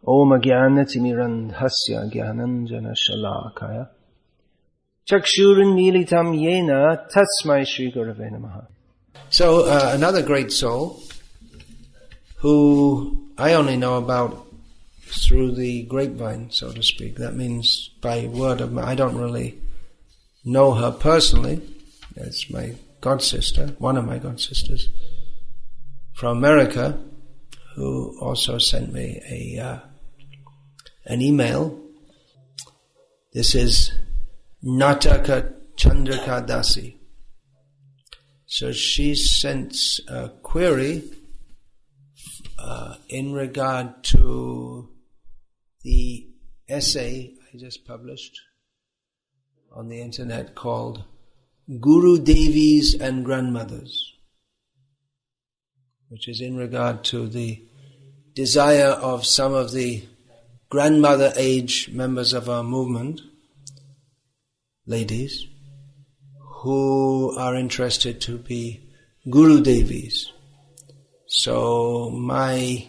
Om Jnanatimirandhasya Jnananjana Shalakaya Chakshurunmilitam Yena Tasmai Shri Gurave Namaha. So another great soul who I only know about through the grapevine, so to speak. That means by word of mouth. I don't really know her personally. It's my godsister, one of my godsisters from America, who also sent me an email. This is Nataka Chandrika Dasi. So she sent a query in regard to the essay I just published on the internet called Guru Devis and Grandmothers, which is in regard to the desire of some of the grandmother age members of our movement, ladies, who are interested to be Guru Devis. So my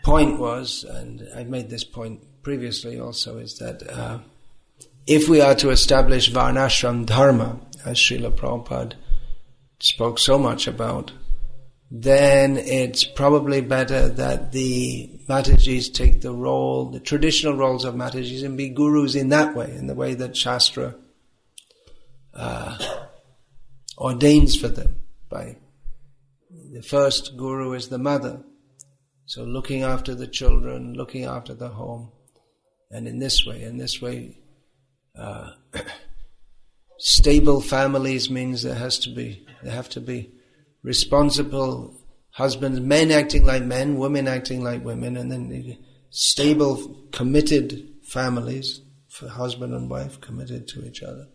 point was, and I've made this point previously also, is that if we are to establish Varnasrama Dharma, as Srila Prabhupada spoke so much about, then it's probably better that the Matajis take the role, the traditional roles of Matajis, and be gurus in that way, in the way that Shastra ordains for them. By the first guru is the mother, so looking after the children, looking after the home, and in this way, stable families means there have to be responsible husbands, men acting like men, women acting like women, and then stable, committed families for husband and wife committed to each other.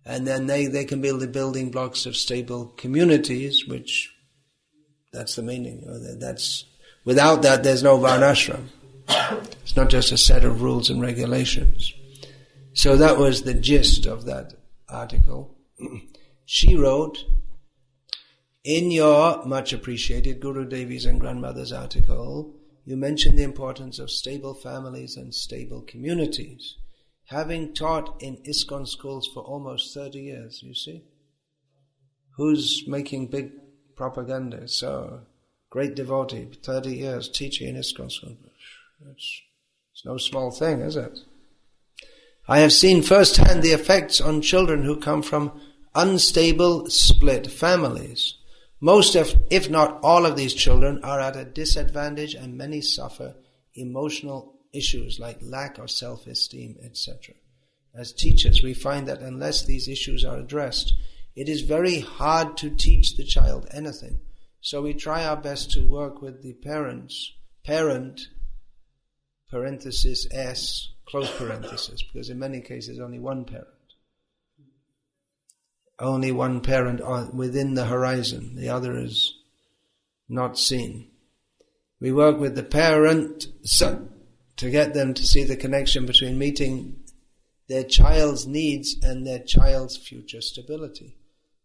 And then they can build the building blocks of stable communities, which that's the meaning. Without that, there's no Varnashram. It's not just a set of rules and regulations. So that was the gist of that article. She wrote, in your much appreciated Guru Devis and Grandmothers article, you mentioned the importance of stable families and stable communities. Having taught in ISKCON schools for almost 30 years, you see? Who's making big propaganda? So, great devotee, 30 years teaching in ISKCON schools. It's no small thing, is it? I have seen firsthand the effects on children who come from unstable, split families. Most, if not all of these children are at a disadvantage, and many suffer emotional issues like lack of self-esteem, etc. As teachers, we find that unless these issues are addressed, it is very hard to teach the child anything. So we try our best to work with the parent, parenthesis S, close parenthesis, because in many cases only one parent. Only one parent within the horizon, the other is not seen. We work with the parent to get them to see the connection between meeting their child's needs and their child's future stability.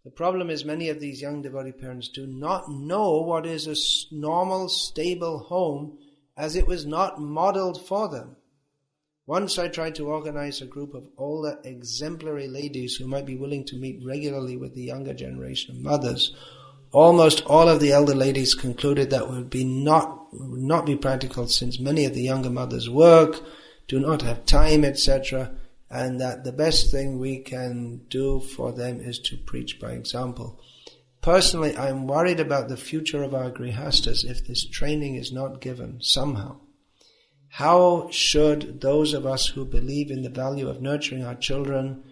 The problem is many of these young devotee parents do not know what is a normal, stable home, as it was not modeled for them. Once I tried to organize a group of older, exemplary ladies who might be willing to meet regularly with the younger generation of mothers. Almost all of the elder ladies concluded that would not be practical, since many of the younger mothers work, do not have time, etc., and that the best thing we can do for them is to preach by example. Personally, I am worried about the future of our grihastas if this training is not given somehow. How should those of us who believe in the value of nurturing our children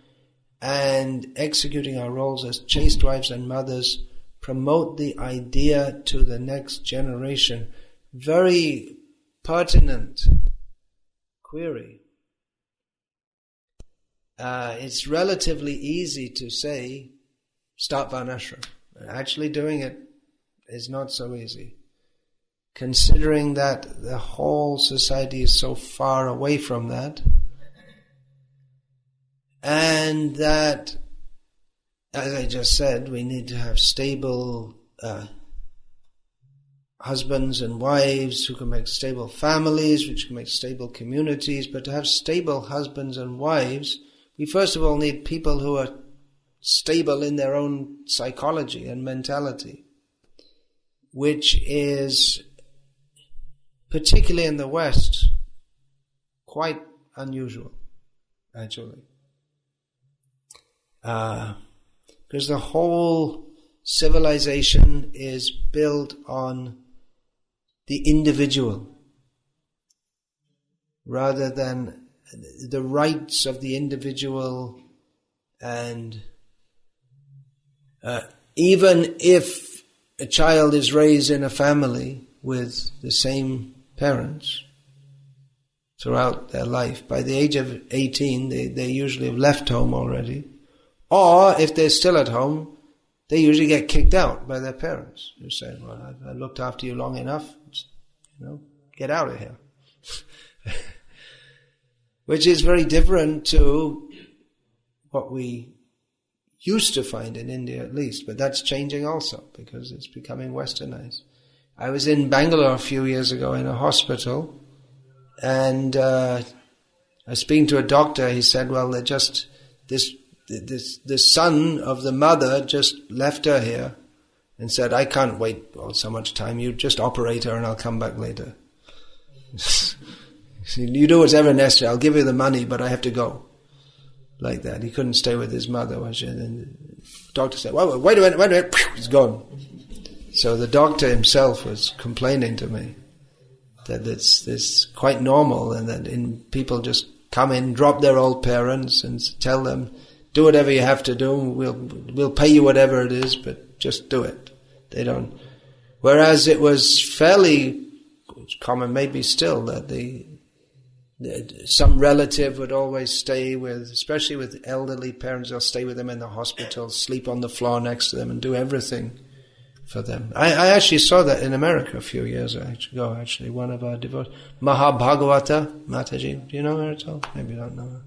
and executing our roles as chaste wives and mothers promote the idea to the next generation? Very pertinent query. It's relatively easy to say, start Varnashram. Actually doing it is not so easy, considering that the whole society is so far away from that, and that, as I just said, we need to have stable husbands and wives who can make stable families, which can make stable communities. But to have stable husbands and wives, we first of all need people who are stable in their own psychology and mentality, which is, particularly in the West, quite unusual, actually. Because the whole civilization is built on the individual rather than the rights of the individual, and even if a child is raised in a family with the same parents throughout their life, by the age of 18 they usually have left home already, or if they're still at home, they usually get kicked out by their parents who say, well, I looked after you long enough, get out of here. Which is very different to what we used to find in India, at least, but that's changing also because it's becoming westernized. I was in Bangalore a few years ago in a hospital, and I was speaking to a doctor. He said, well, they're just the son of the mother just left her here and said, I can't wait so much time, you just operate her and I'll come back later. You do whatever necessary, I'll give you the money, but I have to go. Like that. He couldn't stay with his mother. And the doctor said, wait a minute, he's gone. So the doctor himself was complaining to me that it's quite normal, and that people just come in, drop their old parents and tell them, do whatever you have to do, we'll pay you whatever it is, but just do it. They don't. Whereas it was fairly common, maybe still, that some relative would always stay with, especially with elderly parents, they'll stay with them in the hospital, sleep on the floor next to them and do everything for them. I actually saw that in America a few years ago, actually. One of our devotees, Mahabhagavata Mataji, do you know her at all? Maybe you don't know her.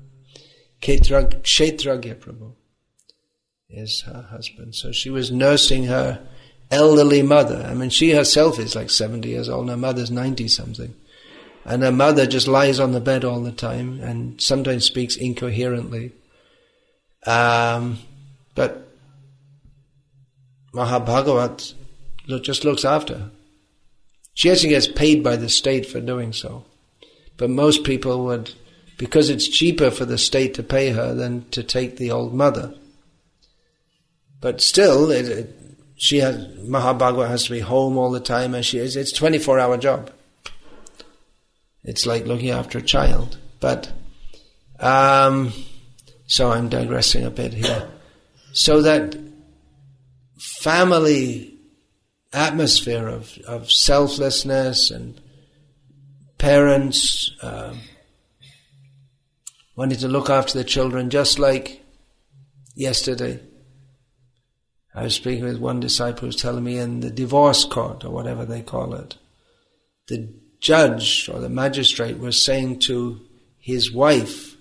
Kshetragya Prabhu is her husband. So she was nursing her elderly mother. I mean, she herself is like 70 years old, and her mother's 90-something. And her mother just lies on the bed all the time and sometimes speaks incoherently. But Mahabhagavat just looks after her. She actually gets paid by the state for doing so. But most people would, because it's cheaper for the state to pay her than to take the old mother. But still, Mahabhagavat has to be home all the time, and it's a 24-hour job. It's like looking after a child. But, so I'm digressing a bit here. So that family atmosphere of selflessness and parents wanting to look after the children, just like yesterday. I was speaking with one disciple who was telling me in the divorce court, or whatever they call it, the judge or the magistrate was saying to his wife,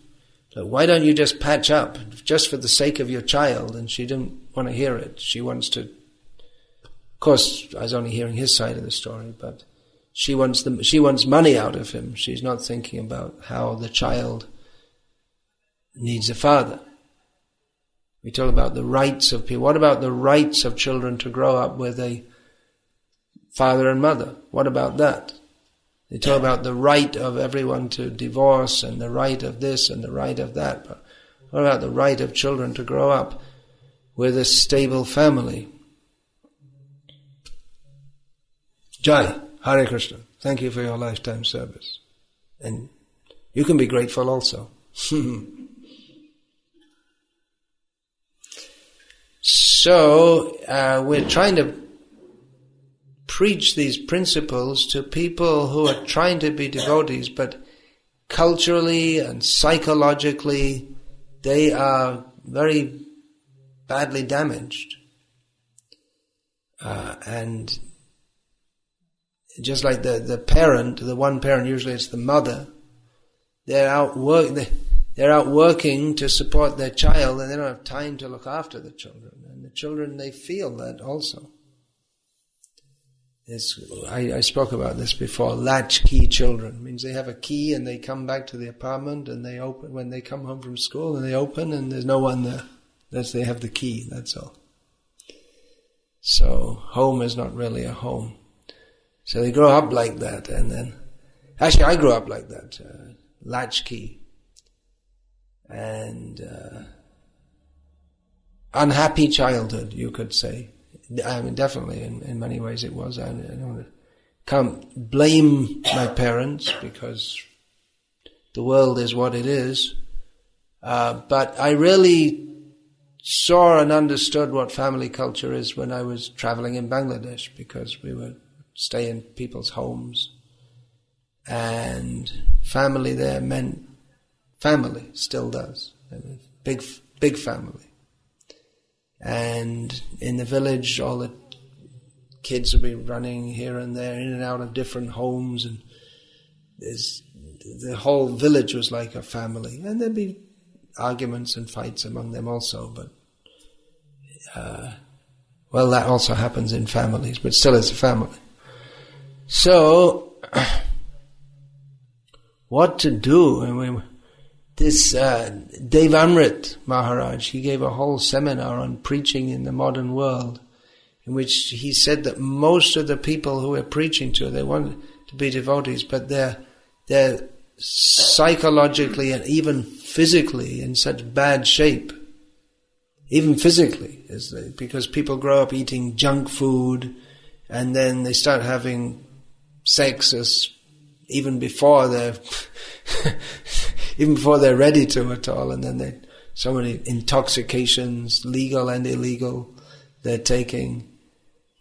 why don't you just patch up, just for the sake of your child? And she didn't want to hear it. She wants to, of course, I was only hearing his side of the story, but she wants money out of him. She's not thinking about how the child needs a father. We talk about the rights of people. What about the rights of children to grow up with a father and mother? What about that? They talk about the right of everyone to divorce and the right of this and the right of that. But what about the right of children to grow up with a stable family? Jai, Hare Krishna. Thank you for your lifetime service. And you can be grateful also. So, we're trying to preach these principles to people who are trying to be devotees, but culturally and psychologically they are very badly damaged. And just like the parent, the one parent, usually it's the mother, they're out working to support their child, and they don't have time to look after the children. And the children, they feel that also. I spoke about this before. Latchkey children means they have a key and they come back to the apartment and they open when they come home from school and they open and there's no one there. They have the key. That's all. So home is not really a home. So they grow up like that, and then actually I grew up like that, latchkey, and unhappy childhood, you could say. I mean, definitely, in many ways it was. I can't blame my parents because the world is what it is. But I really saw and understood what family culture is when I was traveling in Bangladesh, because we would stay in people's homes. And family there meant family, still does. I mean, big family. And in the village, all the kids will be running here and there, in and out of different homes, and the whole village was like a family. And there'd be arguments and fights among them also, but well, that also happens in families, but still it's a family. So, what to do? I mean, this Devamrit Maharaj, he gave a whole seminar on preaching in the modern world, in which he said that most of the people who we're preaching to, they want to be devotees, but they're psychologically and even physically in such bad shape, even physically, because people grow up eating junk food, and then they start having sex even before they're ready to at all, and then so many intoxications, legal and illegal, they're taking,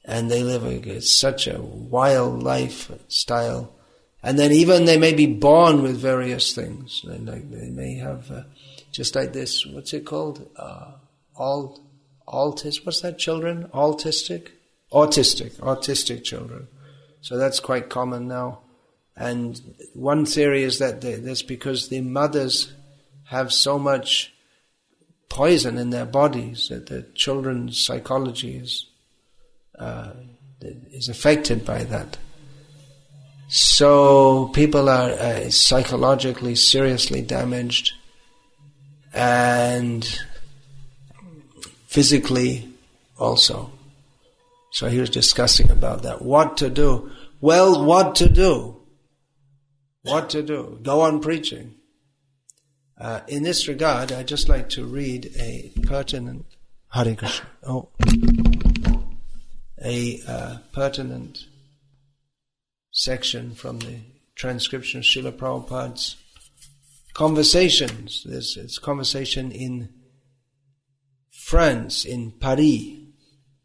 and they live such a wild lifestyle. And then even they may be born with various things. They may have, just like this, what's it called? Autistic, what's that, children? Autistic children. So that's quite common now. And one theory is that that's because the mothers have so much poison in their bodies that the children's psychology is affected by that. So people are psychologically seriously damaged, and physically also. So he was discussing about that. What to do? Well, what to do? What to do? Go on preaching. In this regard, I'd just like to read a pertinent Hare Krishna. A pertinent section from the transcription of Srila Prabhupada's conversations. It's conversation in France, in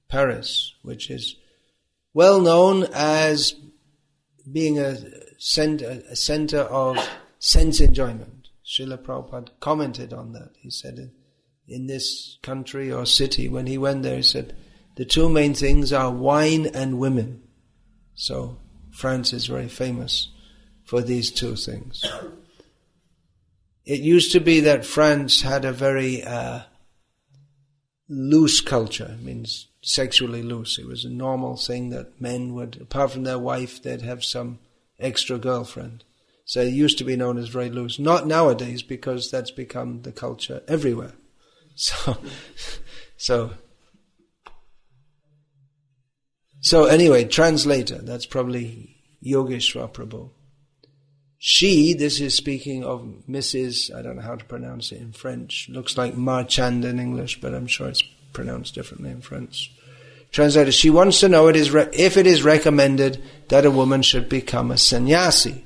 Paris, which is well known as being a center of sense enjoyment. Srila Prabhupada commented on that. He said in this country or city, when he went there, he said, the two main things are wine and women. So France is very famous for these two things. It used to be that France had a very loose culture, means sexually loose. It was a normal thing that men would, apart from their wife, they'd have some extra girlfriend. So it used to be known as very loose. Not nowadays, because that's become the culture everywhere. So anyway, translator, that's probably Yogeshwar Prabhu. She, this is speaking of Mrs., I don't know how to pronounce it in French, looks like Marchand in English, but I'm sure it's pronounced differently in French. Translator, she wants to know if it is recommended that a woman should become a sannyasi.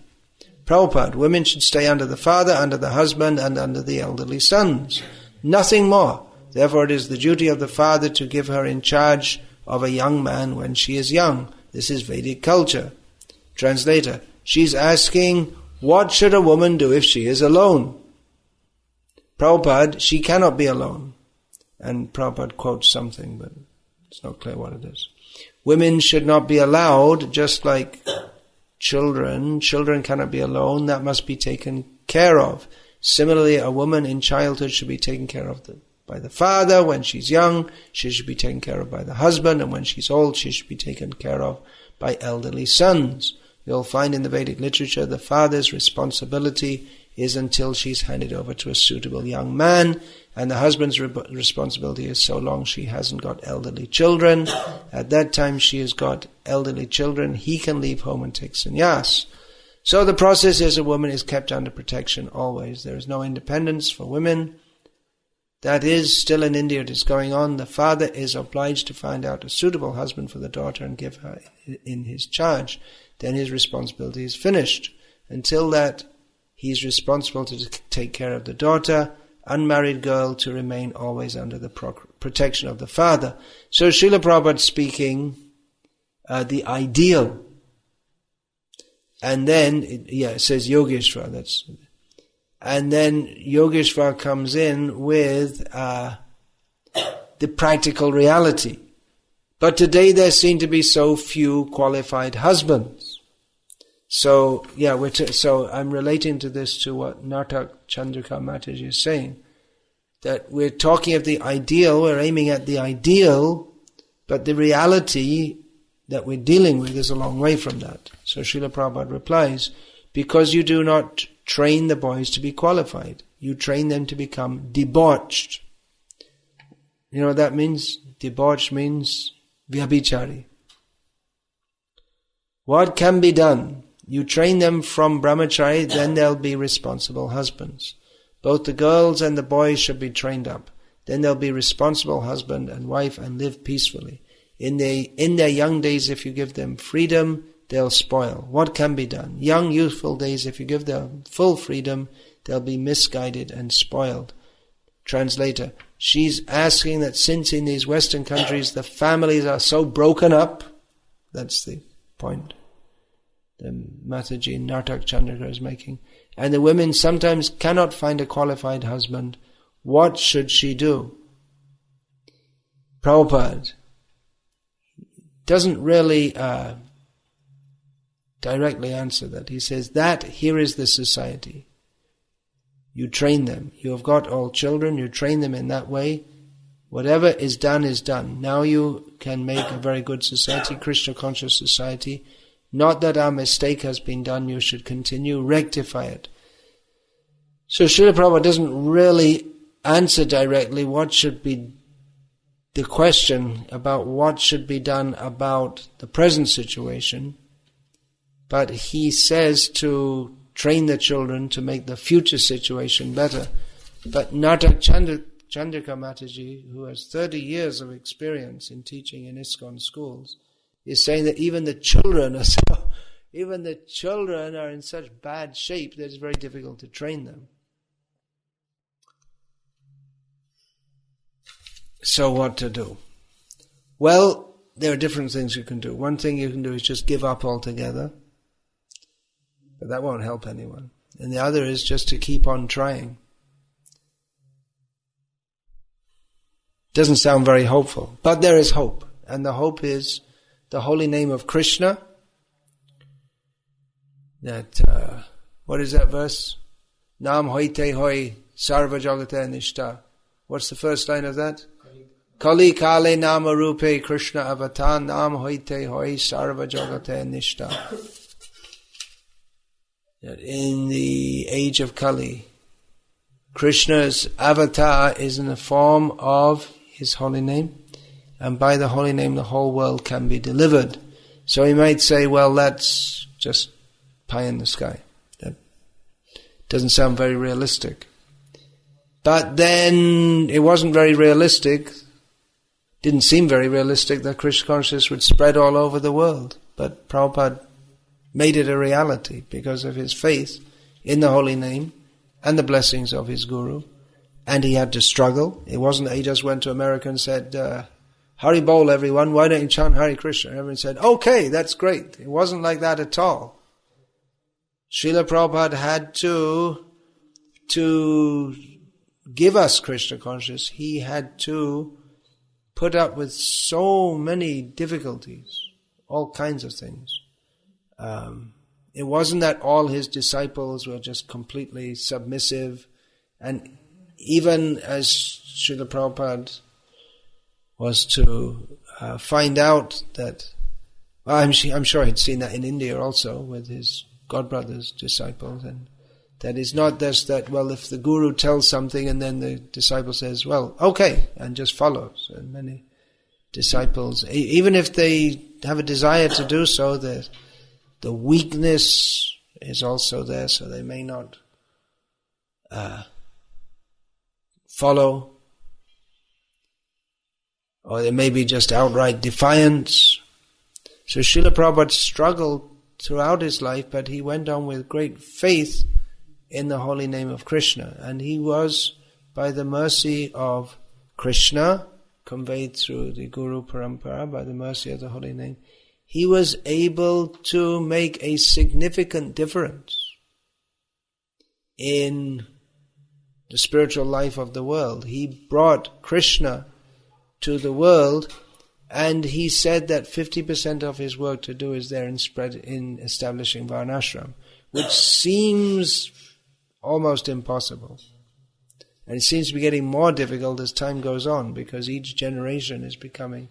Prabhupada, women should stay under the father, under the husband, and under the elderly sons. Nothing more. Therefore it is the duty of the father to give her in charge of a young man when she is young. This is Vedic culture. Translator, she's asking, what should a woman do if she is alone? Prabhupada, she cannot be alone. And Prabhupada quotes something, but it's not clear what it is. Women should not be allowed, just like children. Children cannot be alone. That must be taken care of. Similarly, a woman in childhood should be taken care of by the father. When she's young, she should be taken care of by the husband. And when she's old, she should be taken care of by elderly sons. You'll find in the Vedic literature the father's responsibility is until she's handed over to a suitable young man, and the husband's responsibility is so long she hasn't got elderly children. At that time she has got elderly children, he can leave home and take sannyas. So the process is a woman is kept under protection always. There is no independence for women. That is still in India, it is going on. The father is obliged to find out a suitable husband for the daughter and give her in his charge. Then his responsibility is finished. Until that, he is responsible to take care of the daughter, unmarried girl to remain always under the protection of the father. So Srila Prabhupada speaking the ideal. And then, it says Yogeshwar, and then Yogeshwar comes in with the practical reality. But today there seem to be so few qualified husbands. So, so I'm relating to this to what Nartak Chandrika Mataji is saying, that we're talking of the ideal, we're aiming at the ideal, but the reality that we're dealing with is a long way from that. So Srila Prabhupada replies, because you do not train the boys to be qualified, you train them to become debauched. You know what that means? Debauched means vyabhichari. What can be done? You train them from brahmachari, then they'll be responsible husbands. Both the girls and the boys should be trained up. Then they'll be responsible husband and wife and live peacefully. In their young days, if you give them freedom, they'll spoil. What can be done? Young, youthful days, if you give them full freedom, they'll be misguided and spoiled. Translator, she's asking that since in these Western countries the families are so broken up, that's the point the Mataji Nartak Chandrika is making, and the women sometimes cannot find a qualified husband, what should she do? Prabhupada doesn't really directly answer that. He says that here is the society. You train them. You have got all children, you train them in that way. Whatever is done is done. Now you can make a very good society, Krishna conscious society. Not that our mistake has been done, you should continue, rectify it. So Srila Prabhupada doesn't really answer directly what should be the question about what should be done about the present situation, but he says to train the children to make the future situation better. But Nartak Chandrika Mataji, who has 30 years of experience in teaching in ISKCON schools, is saying that even the children are in such bad shape that it's very difficult to train them. So what to do? Well, there are different things you can do. One thing you can do is just give up altogether, but that won't help anyone. And the other is just to keep on trying. Doesn't sound very hopeful, but there is hope. And the hope is the holy name of Krishna. That, what is that verse? Nam hoite hoi sarva jagata nishta. What's the first line of that? Kali kale nama rupe Krishna avatar nam hoite hoi sarva jagata nishta. That in the age of Kali, Krishna's avatar is in the form of his holy name, and by the holy name the whole world can be delivered. So he might say, well, that's just pie in the sky. That doesn't sound very realistic. But then it wasn't very realistic, didn't seem very realistic that Krishna consciousness would spread all over the world. But Prabhupada made it a reality because of his faith in the holy name and the blessings of his guru. And he had to struggle. It wasn't that he just went to America and said, Hari Bol everyone, why don't you chant Hare Krishna? And everyone said, okay, that's great. It wasn't like that at all. Srila Prabhupada had to give us Krishna consciousness. He had to put up with so many difficulties, all kinds of things. It wasn't that all his disciples were just completely submissive, and even as Srila Prabhupada was to find out that Well, I'm sure he'd seen that in India also with his godbrother's disciples, and that it's not just that, well, if the guru tells something and then the disciple says, well, okay, and just follows. And many disciples, even if they have a desire to do so, the weakness is also there, so they may not follow, or there may be just outright defiance. So Srila Prabhupada struggled throughout his life, but he went on with great faith in the holy name of Krishna, and he was, by the mercy of Krishna, conveyed through the Guru Parampara, by the mercy of the holy name, he was able to make a significant difference in the spiritual life of the world. He brought Krishna to the world, and he said that 50% of his work to do is there in establishing Varnasrama, which seems almost impossible. And it seems to be getting more difficult as time goes on, because each generation is becoming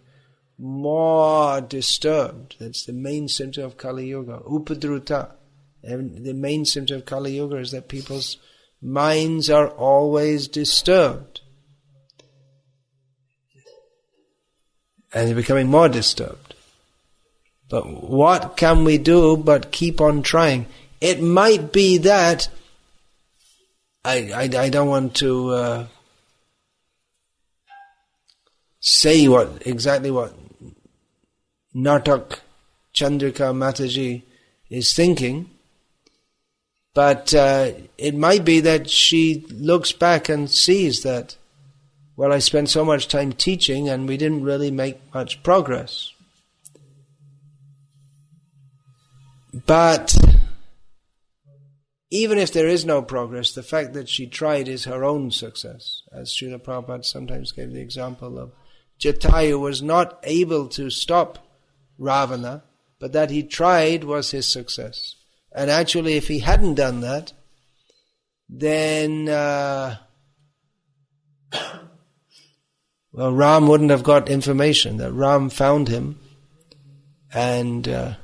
more disturbed. That's the main symptom of Kali Yuga. Upadruta. And the main symptom of Kali Yuga is that people's minds are always disturbed. And they're becoming more disturbed. But what can we do but keep on trying? It might be that I don't want to say exactly what Nartak Chandrika Mataji is thinking, but it might be that she looks back and sees that, well, I spent so much time teaching and we didn't really make much progress. But even if there is no progress, the fact that she tried is her own success. As Srila Prabhupada sometimes gave the example of Jatayu was not able to stop Ravana, but that he tried was his success. And actually, if he hadn't done that, then Ram wouldn't have got information that Ram found him. And I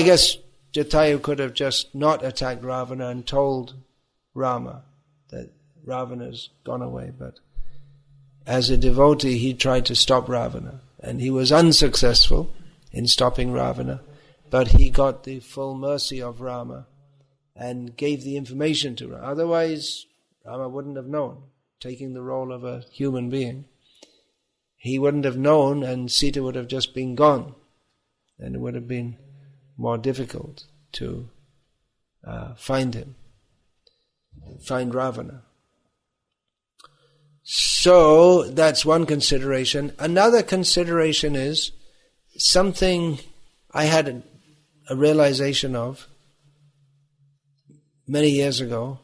guess Jatayu could have just not attacked Ravana and told Rama that Ravana's gone away, but as a devotee he tried to stop Ravana, and he was unsuccessful in stopping Ravana, but he got the full mercy of Rama and gave the information to Rama. Otherwise Rama wouldn't have known, taking the role of a human being. He wouldn't have known, and Sita would have just been gone, and it would have been more difficult to find him, find Ravana. So that's one consideration. Another consideration is something I had a realization of many years ago,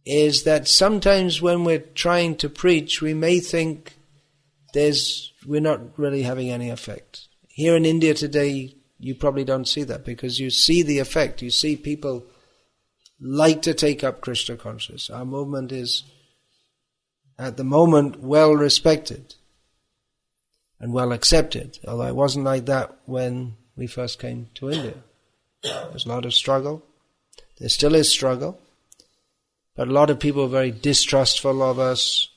is that sometimes when we're trying to preach, we may think we're not really having any effect. Here in India today, you probably don't see that, because you see the effect. You see people like to take up Krishna consciousness. Our movement is, at the moment, well respected and well accepted, although it wasn't like that when we first came to India. There's a lot of struggle. There still is struggle. But a lot of people were very distrustful of us,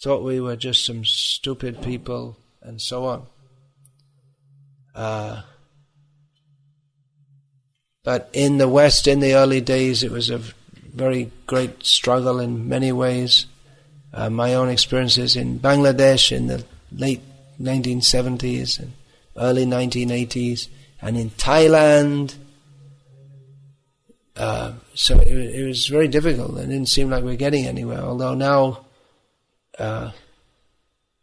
thought we were just some stupid people, and so on. But in the West, in the early days, it was a very great struggle in many ways. My own experiences in Bangladesh in the late 1970s and early 1980s, and in Thailand. So it was very difficult, and it didn't seem like we were getting anywhere. Although now,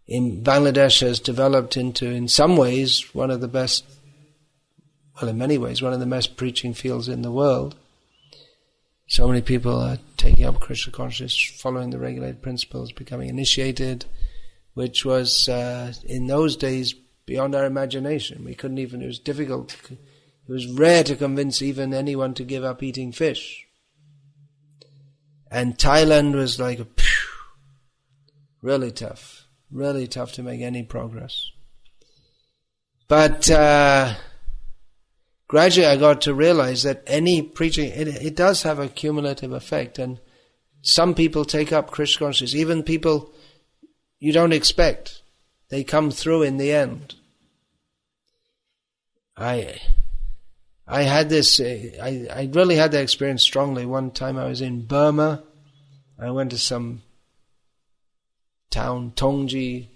in Bangladesh has developed into, in some ways, one of the best, well, in many ways, one of the best preaching fields in the world. So many people are taking up Krishna consciousness, following the regulated principles, becoming initiated, which was, in those days, beyond our imagination. We couldn't even, it was difficult. It was rare to convince even anyone to give up eating fish. And Thailand was like, really tough to make any progress. But gradually I got to realize that any preaching, it does have a cumulative effect, and some people take up Krishna consciousness, even people you don't expect. They come through in the end. I had this, I really had that experience strongly. One time I was in Burma. I went to some town, Tongji.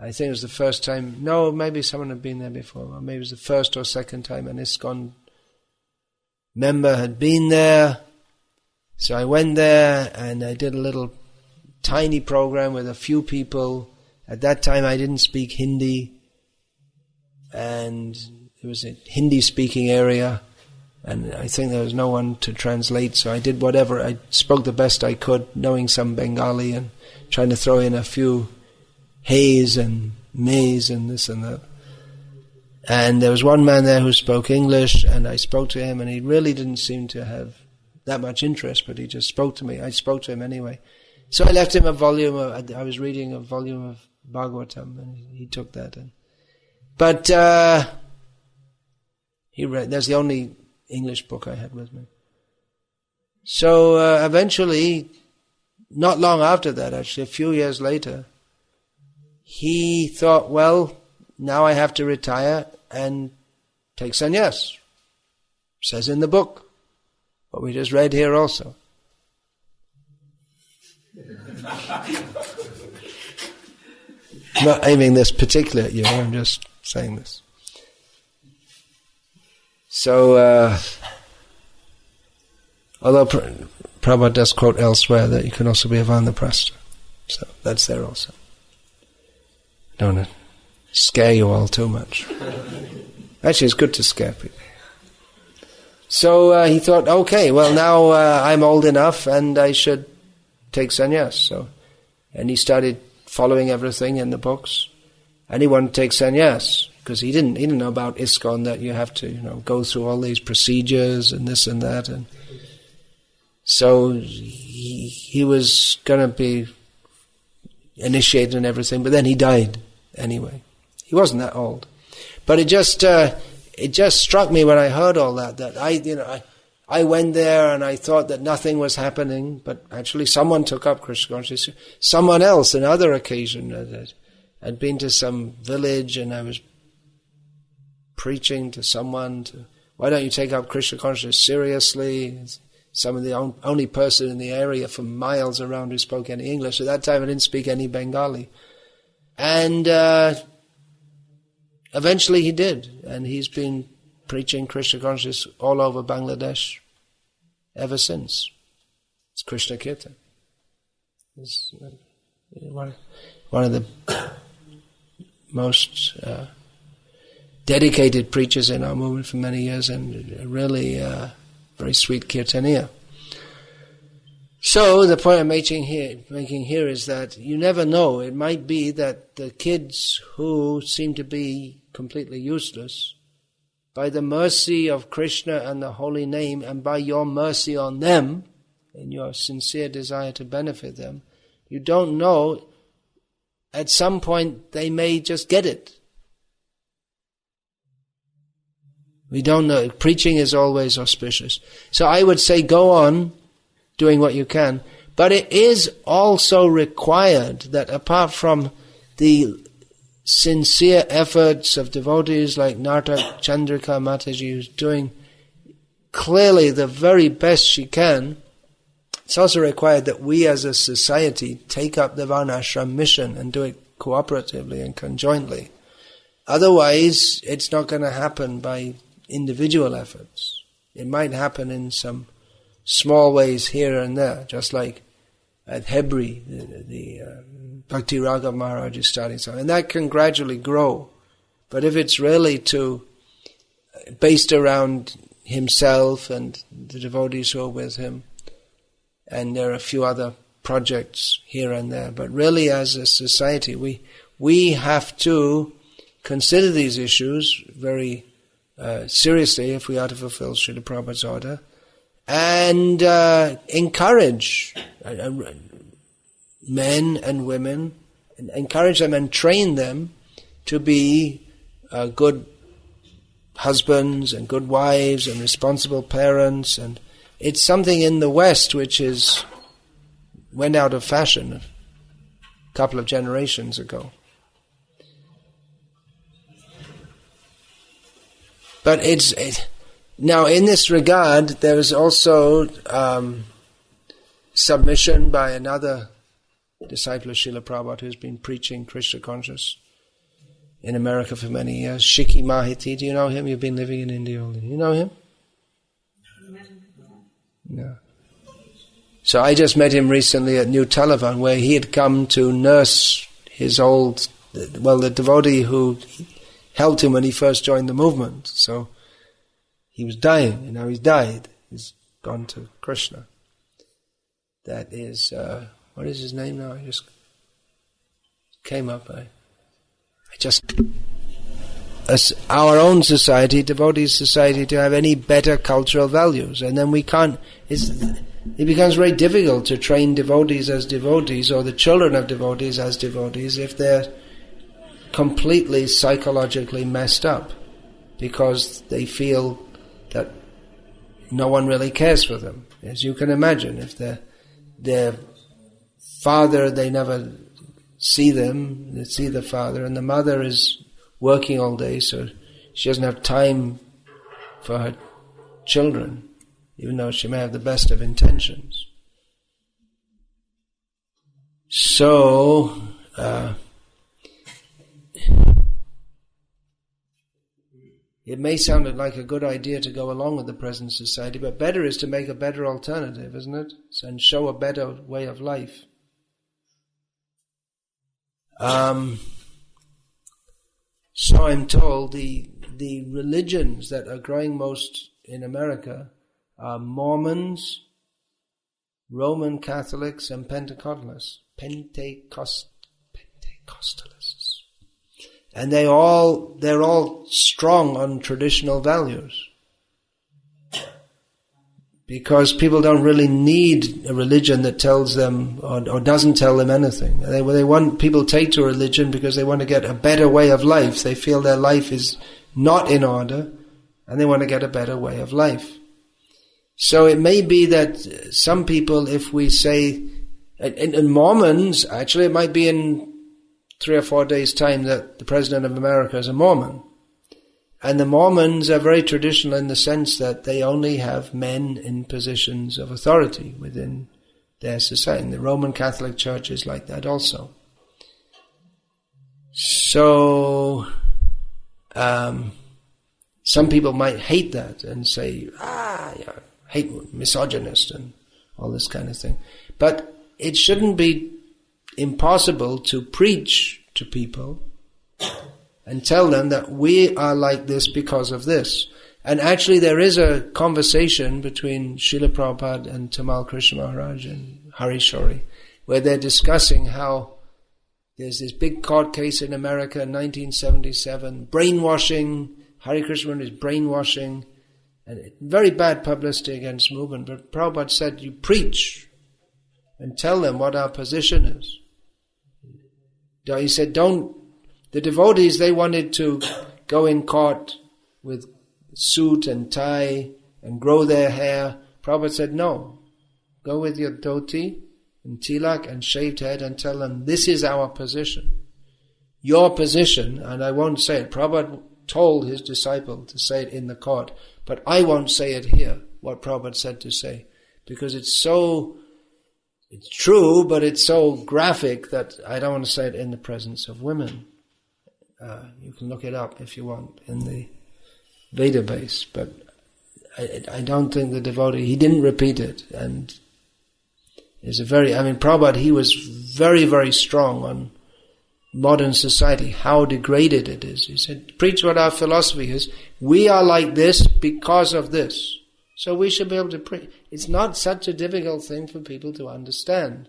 I think it was the first time. No, maybe someone had been there before. Or maybe it was the first or second time an ISKCON member had been there. So I went there and I did a little tiny program with a few people. At that time I didn't speak Hindi, and it was a Hindi-speaking area, and I think there was no one to translate, so I did whatever. I spoke the best I could, knowing some Bengali and trying to throw in a few Heys and Mays and this and that. And there was one man there who spoke English, and I spoke to him, and he really didn't seem to have that much interest, but he just spoke to me. I spoke to him anyway. So I left him a volume I was reading a volume of Bhagavatam, and he took that. But he read, that's the only English book I had with me. So eventually, not long after that, actually, a few years later, he thought, well, now I have to retire and take sannyas. Says in the book, what we just read here also. I'm not aiming this particular at you, I'm just saying this. So, although Prabhupada does quote elsewhere that you can also be a Vanaprastha, so that's there also. Don't want to scare you all too much. Actually, it's good to scare people. So he thought, okay, well now I'm old enough and I should take sannyas. So, and he started following everything in the books, and he wanted to take sannyas because he didn't know about ISKCON, that you have to go through all these procedures and this and that, and so he was going to be initiated and everything, but then he died anyway. He wasn't that old, but it just struck me when I heard all that I went there and I thought that nothing was happening, but actually someone took up Krishna consciousness. Someone else, another occasion, I'd been to some village and I was preaching to someone, why don't you take up Krishna consciousness seriously? Some of the only person in the area for miles around who spoke any English. At that time I didn't speak any Bengali. And eventually he did, and he's been preaching Krishna consciousness all over Bangladesh ever since. It's Krishna Kirtan. It's one of the most dedicated preachers in our movement for many years, and really very sweet Kirtaniya. So the point I'm making here is that you never know. It might be that the kids who seem to be completely useless, by the mercy of Krishna and the holy name, and by your mercy on them, in your sincere desire to benefit them, you don't know, at some point they may just get it. We don't know. Preaching is always auspicious. So I would say go on doing what you can, but it is also required that apart from the sincere efforts of devotees like Nartak Chandrika Mataji, who's doing clearly the very best she can, it's also required that we as a society take up the Varnasrama mission and do it cooperatively and conjointly. Otherwise, it's not going to happen by individual efforts. It might happen in some small ways here and there, just like at Hebri, the Bhakti Raghav Maharaj is starting something, and that can gradually grow. But if it's really based around himself and the devotees who are with him, and there are a few other projects here and there, but really as a society we have to consider these issues very seriously if we are to fulfill Srila Prabhupada's order, and encourage men and women, encourage them and train them to be good husbands and good wives and responsible parents, and it's something in the West which went out of fashion a couple of generations ago. But now in this regard, there is also submission by another disciple of Srila Prabhupada who's been preaching Krishna conscious in America for many years, Shiki Mahiti. Do you know him? You've been living in India all day. You know him? No. So I just met him recently at New Telephone, where he had come to nurse his the devotee who helped him when he first joined the movement. So he was dying, and now he's died. He's gone to Krishna. That is, what is his name now? I just came up. As our own society, devotees society, to have any better cultural values, and then we can't. It becomes very difficult to train devotees as devotees, or the children of devotees as devotees, if they're completely psychologically messed up, because they feel that no one really cares for them. As you can imagine, if their father, they never see them, they see the father, and the mother is working all day, so she doesn't have time for her children, even though she may have the best of intentions. So, it may sound like a good idea to go along with the present society, but better is to make a better alternative, isn't it? And show a better way of life. So I'm told the religions that are growing most in America are Mormons, Roman Catholics, and Pentecostalists. And they're all strong on traditional values. Because people don't really need a religion that tells them or doesn't tell them anything. They want people take to a religion because they want to get a better way of life. They feel their life is not in order, and they want to get a better way of life. So it may be that some people, if we say, in Mormons, actually it might be in 3 or 4 days' time that the President of America is a Mormon. And the Mormons are very traditional in the sense that they only have men in positions of authority within their society. And the Roman Catholic Church is like that also. So, some people might hate that and say, hate misogynist and all this kind of thing. But it shouldn't be impossible to preach to people and tell them that we are like this because of this. And actually there is a conversation between Srila Prabhupada and Tamal Krishna Maharaj and Hari Shori, where they're discussing how there's this big court case in America in 1977, brainwashing, Hare Krishna is brainwashing, and very bad publicity against movement. But Prabhupada said, you preach and tell them what our position is. He said, the devotees, they wanted to go in court with suit and tie and grow their hair. Prabhupada said, no. Go with your dhoti and tilak and shaved head and tell them, this is our position. Your position, and I won't say it. Prabhupada told his disciple to say it in the court, but I won't say it here, what Prabhupada said to say, because it's true, but it's so graphic that I don't want to say it in the presence of women. You can look it up if you want in the database, but I don't think the devotee, he didn't repeat it, and Prabhupada, he was very, very strong on modern society, how degraded it is. He said, preach what our philosophy is. We are like this because of this. So we should be able to preach. It's not such a difficult thing for people to understand.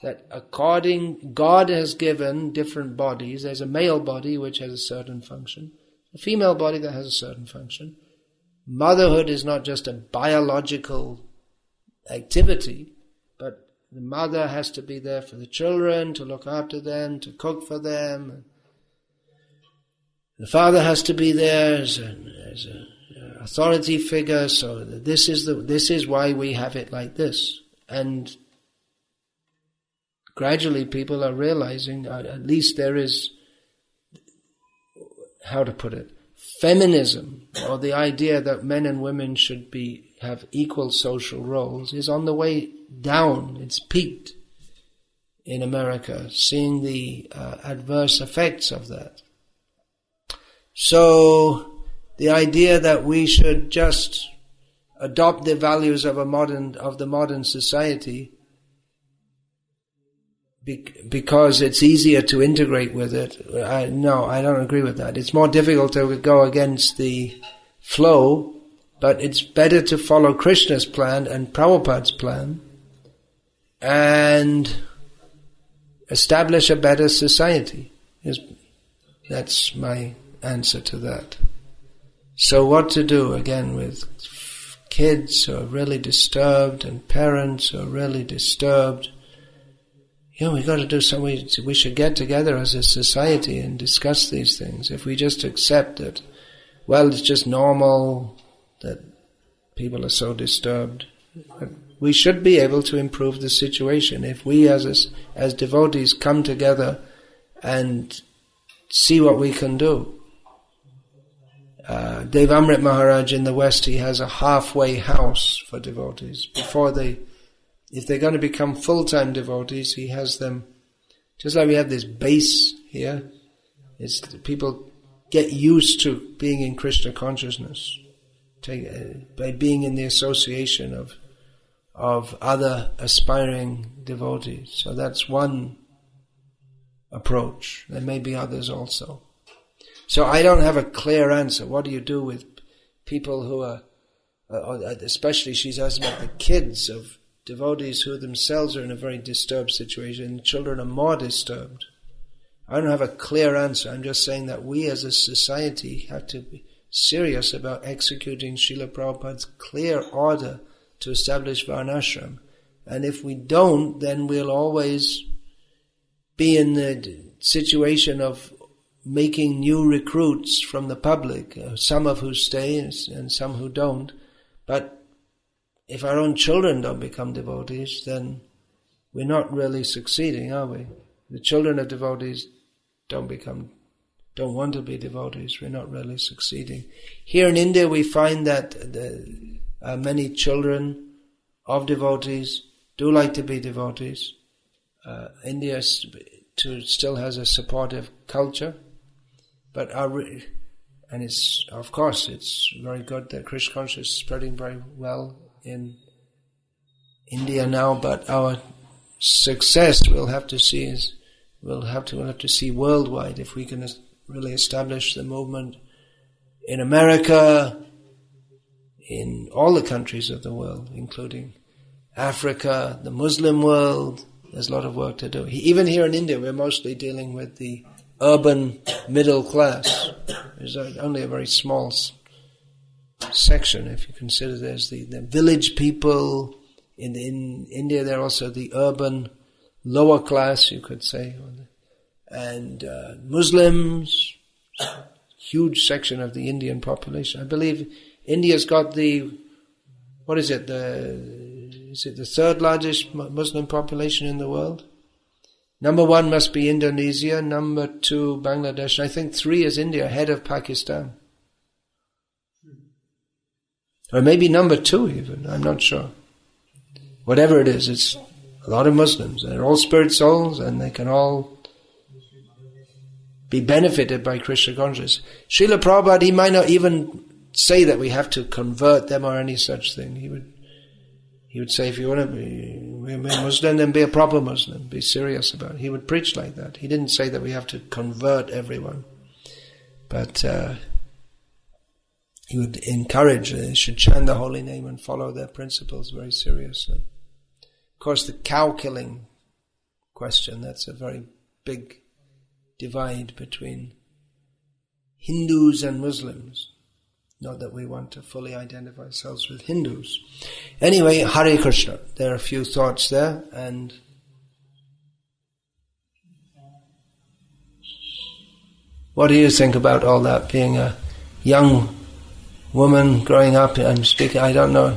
That God has given different bodies. There's a male body which has a certain function, a female body that has a certain function. Motherhood is not just a biological activity, but the mother has to be there for the children, to look after them, to cook for them. The father has to be there as a authority figure, so this is why we have it like this. And gradually people are realizing, at least there is, how to put it, feminism, or the idea that men and women should have equal social roles, is on the way down. It's peaked in America, seeing the adverse effects of that. So the idea that we should just adopt the values of the modern society because it's easier to integrate with it, no, I don't agree with that. It's more difficult to go against the flow, but it's better to follow Krishna's plan and Prabhupada's plan and establish a better society. That's my answer to that. So what to do again with kids who are really disturbed and parents who are really disturbed? We got to do something. We should get together as a society and discuss these things. If we just accept it, well, it's just normal that people are so disturbed. But we should be able to improve the situation if we as devotees come together and see what we can do. Devamrit Maharaj in the West, he has a halfway house for devotees. If they're going to become full-time devotees, he has them, just like we have this base here, people get used to being in Krishna consciousness, by being in the association of other aspiring devotees. So that's one approach. There may be others also. So I don't have a clear answer. What do you do with people who are, especially she's asking about the kids of devotees who themselves are in a very disturbed situation. Children are more disturbed. I don't have a clear answer. I'm just saying that we as a society have to be serious about executing Srila Prabhupada's clear order to establish Varnasrama. And if we don't, then we'll always be in the situation of making new recruits from the public, some of who stay and some who don't. But if our own children don't become devotees, then we're not really succeeding, are we? The children of devotees don't want to be devotees. We're not really succeeding. Here in India, we find that many children of devotees do like to be devotees. India still has a supportive culture, but it's very good that Krishna consciousness is spreading very well in India now. But our success we'll have to see worldwide if we can really establish the movement in America, in all the countries of the world, including Africa, the Muslim world. There's a lot of work to do. Even here in India, we're mostly dealing with the urban middle class. There's only a very small section, if you consider there's the village people. In India, there are also the urban lower class, you could say, and Muslims, huge section of the Indian population. I believe India's got the third largest Muslim population in the world? Number 1 must be Indonesia, number 2 Bangladesh, and I think 3 is India, ahead of Pakistan. Or maybe number 2 even, I'm not sure. Whatever it is, it's a lot of Muslims. They're all spirit souls and they can all be benefited by Krishna consciousness. Srila Prabhupada, he might not even say that we have to convert them or any such thing. He would say, if you want to be Muslim, then be a proper Muslim. Be serious about it. He would preach like that. He didn't say that we have to convert everyone. But he would encourage they should chant the holy name and follow their principles very seriously. Of course, the cow killing question, that's a very big divide between Hindus and Muslims. Not that we want to fully identify ourselves with Hindus. Anyway, Hare Krishna. There are a few thoughts there, and What do you think about all that, being a young woman growing up, I'm speaking, I don't know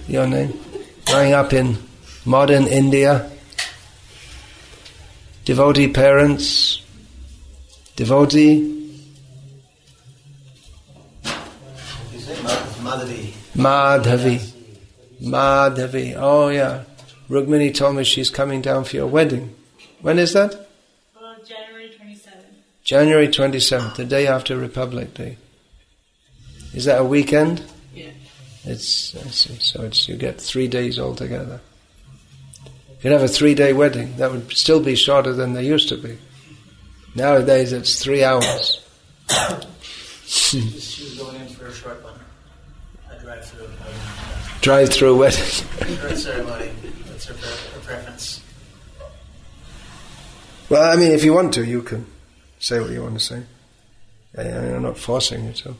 your name, growing up in modern India, devotee parents, devotee? Madhavi. Oh yeah. Rukmini told me she's coming down for your wedding. When is that? January 27th. January 27th, the day after Republic Day. Is that a weekend? Yeah. You get 3 days altogether. You could have a 3-day wedding. That would still be shorter than they used to be. Nowadays it's 3 hours. She was going in for a short one. A drive-through. Drive-through wedding. Short ceremony. That's her preference. Well, I mean, if you want to, you can say what you want to say. I'm not forcing you to.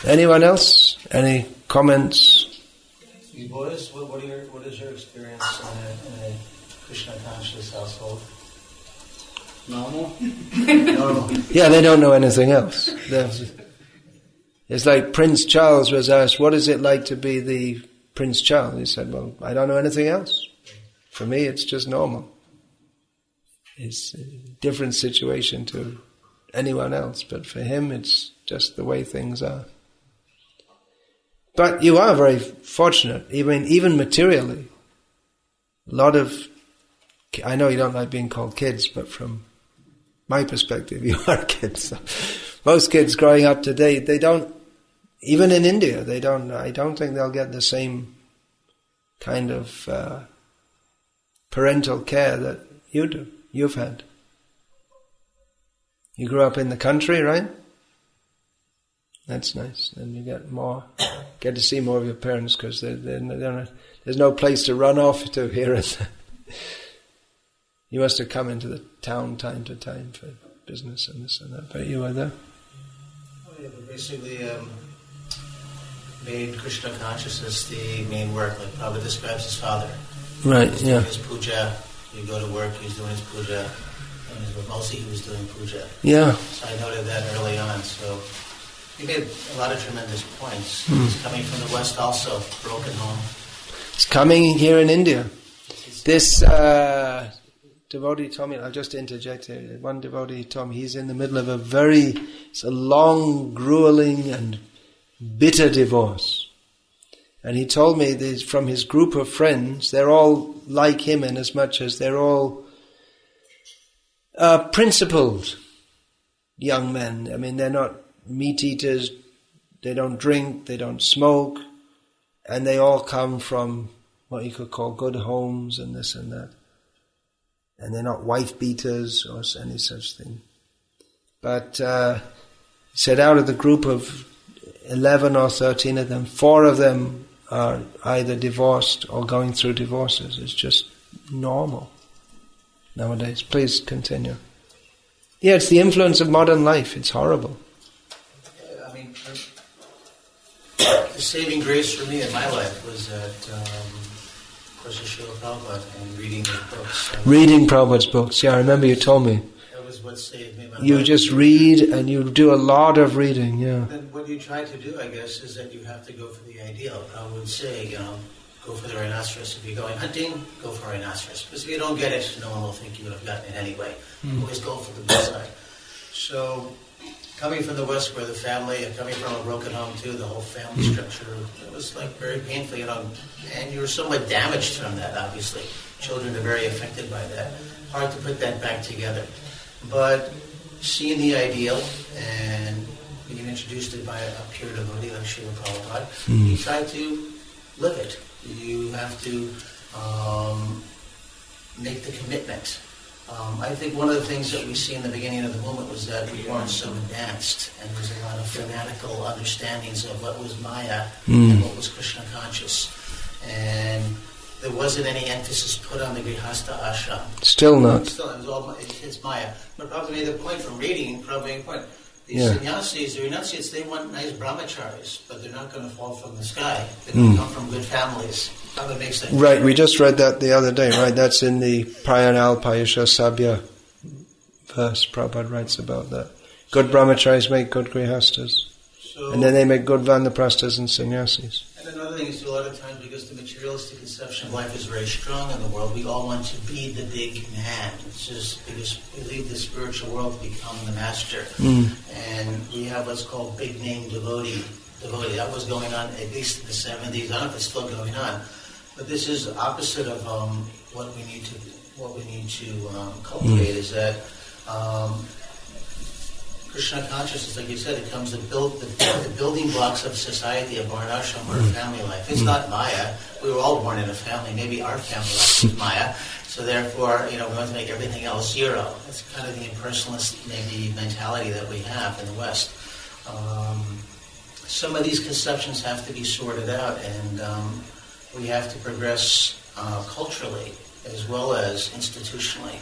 Anyone else? Any comments? You boys, what is your experience in a Krishna conscious household? Normal? Normal. Yeah, they don't know anything else. It's like Prince Charles was asked, what is it like to be the Prince Charles? He said, well, I don't know anything else. For me, it's just normal. It's a different situation to anyone else, but for him, it's just the way things are. But you are very fortunate, even materially. A lot of, I know you don't like being called kids, but from my perspective, you are kids. So most kids growing up today, they don't, even in India, I don't think they'll get the same kind of parental care that you've had. You grew up in the country, right? That's nice. And you get to see more of your parents because there's no place to run off to here. You must have come into the town time to time for business and this and that, but you were there. Well, yeah, but basically made Krishna consciousness the main work, like Prabhupada describes his father. Right, He was yeah. doing his puja, he'd go to work, he was doing his puja, and mostly he was doing puja. Yeah. So I noted that early on, so he made a lot of tremendous points. He's coming from the West also, broken home. It's coming here in India. This devotee told me, I'll just interject here, one devotee told me he's in the middle of it's a long, grueling and bitter divorce. And he told me that from his group of friends, they're all like him in as much as they're all principled young men. I mean, they're not meat eaters, they don't drink, they don't smoke, and they all come from what you could call good homes and this and that. And they're not wife beaters or any such thing. But he said out of the group of 11 or 13 of them, 4 of them are either divorced or going through divorces. It's just normal nowadays. Please continue. Yeah, it's the influence of modern life. It's horrible. I mean, the saving grace for me in my life was that, of course, Srila Prabhupada and reading his books. Reading Prabhupada's books. Yeah, I remember you told me. That was what saved me. You just read and you do a lot of reading, yeah. Then what you try to do, I guess, is that you have to go for the ideal. I would say, go for the rhinoceros. If you're going hunting, go for a rhinoceros. Because if you don't get it, no one will think you would have gotten it anyway. Always go for the good side. So, coming from the West, where the family, and coming from a broken home too, the whole family structure, it was like very painful, and you were somewhat damaged from that, obviously. Children are very affected by that. Hard to put that back together. But seeing the ideal and being introduced to it by a pure devotee like Srila Prabhupada, you try to live it. You have to make the commitment. I think one of the things that we see in the beginning of the movement was that we weren't so advanced, and there was a lot of fanatical understandings of what was Maya and what was Krishna conscious. And there wasn't any emphasis put on the Grihastha ashram. Still not. Still, it was all it's Maya. But Prabhupada made the point from reading, Prabhupada made the point, These sannyasis, the renunciates, they want nice brahmacharis, but they're not going to fall from the sky. They're going to come from good families. That would make sense. Right, we just read that the other day, right? That's in the Prayanalpayasha Sabya verse. Prabhupada writes about that. Good brahmacharis make good grihastas. And then they make good vanaprasthas and sannyasis. And another thing is, a lot of times, because the materialistic conception of life is very strong in the world, we all want to be the big man. It's just because we leave the spiritual world to become the master. And we have what's called big name devotee. That was going on at least in the 70s. I don't know if it's still going on. But this is the opposite of what we need to cultivate, is that Krishna consciousness, like you said, it comes to build the building blocks of society, of Varnasrama, or family life. It's not Maya. We were all born in a family. Maybe our family life is Maya. So therefore, we want to make everything else zero. That's kind of the impersonalist maybe mentality that we have in the West. Some of these conceptions have to be sorted out, and we have to progress culturally as well as institutionally.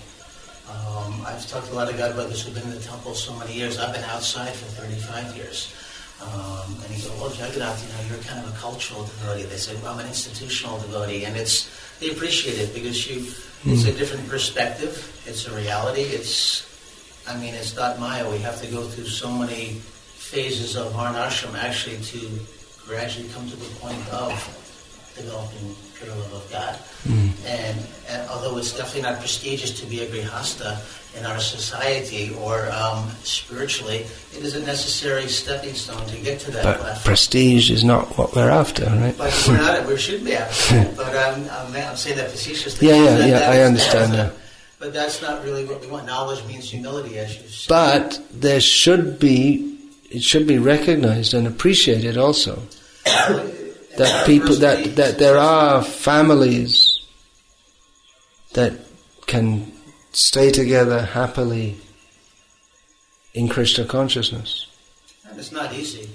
I've talked to a lot of God brothers who've been in the temple so many years. I've been outside for 35 years. And he goes, well, Jagannath, you're kind of a cultural devotee. They say, well, I'm an institutional devotee. And they appreciate it because it's a different perspective. It's a reality. It's not Maya. We have to go through so many phases of Varnasrama actually to gradually come to the point of developing pure love of God. And although it's definitely not prestigious to be a grihasta in our society or spiritually, it is a necessary stepping stone to get to that platform. Prestige is not what we're after, right? But we're not. We should be after it. But I'm saying that facetiously. Yeah, I understand that. But that's not really what we want. Knowledge means humility, as you said. But it should be recognized and appreciated also. That people, that there are families that can stay together happily in Krishna consciousness. And it's not easy.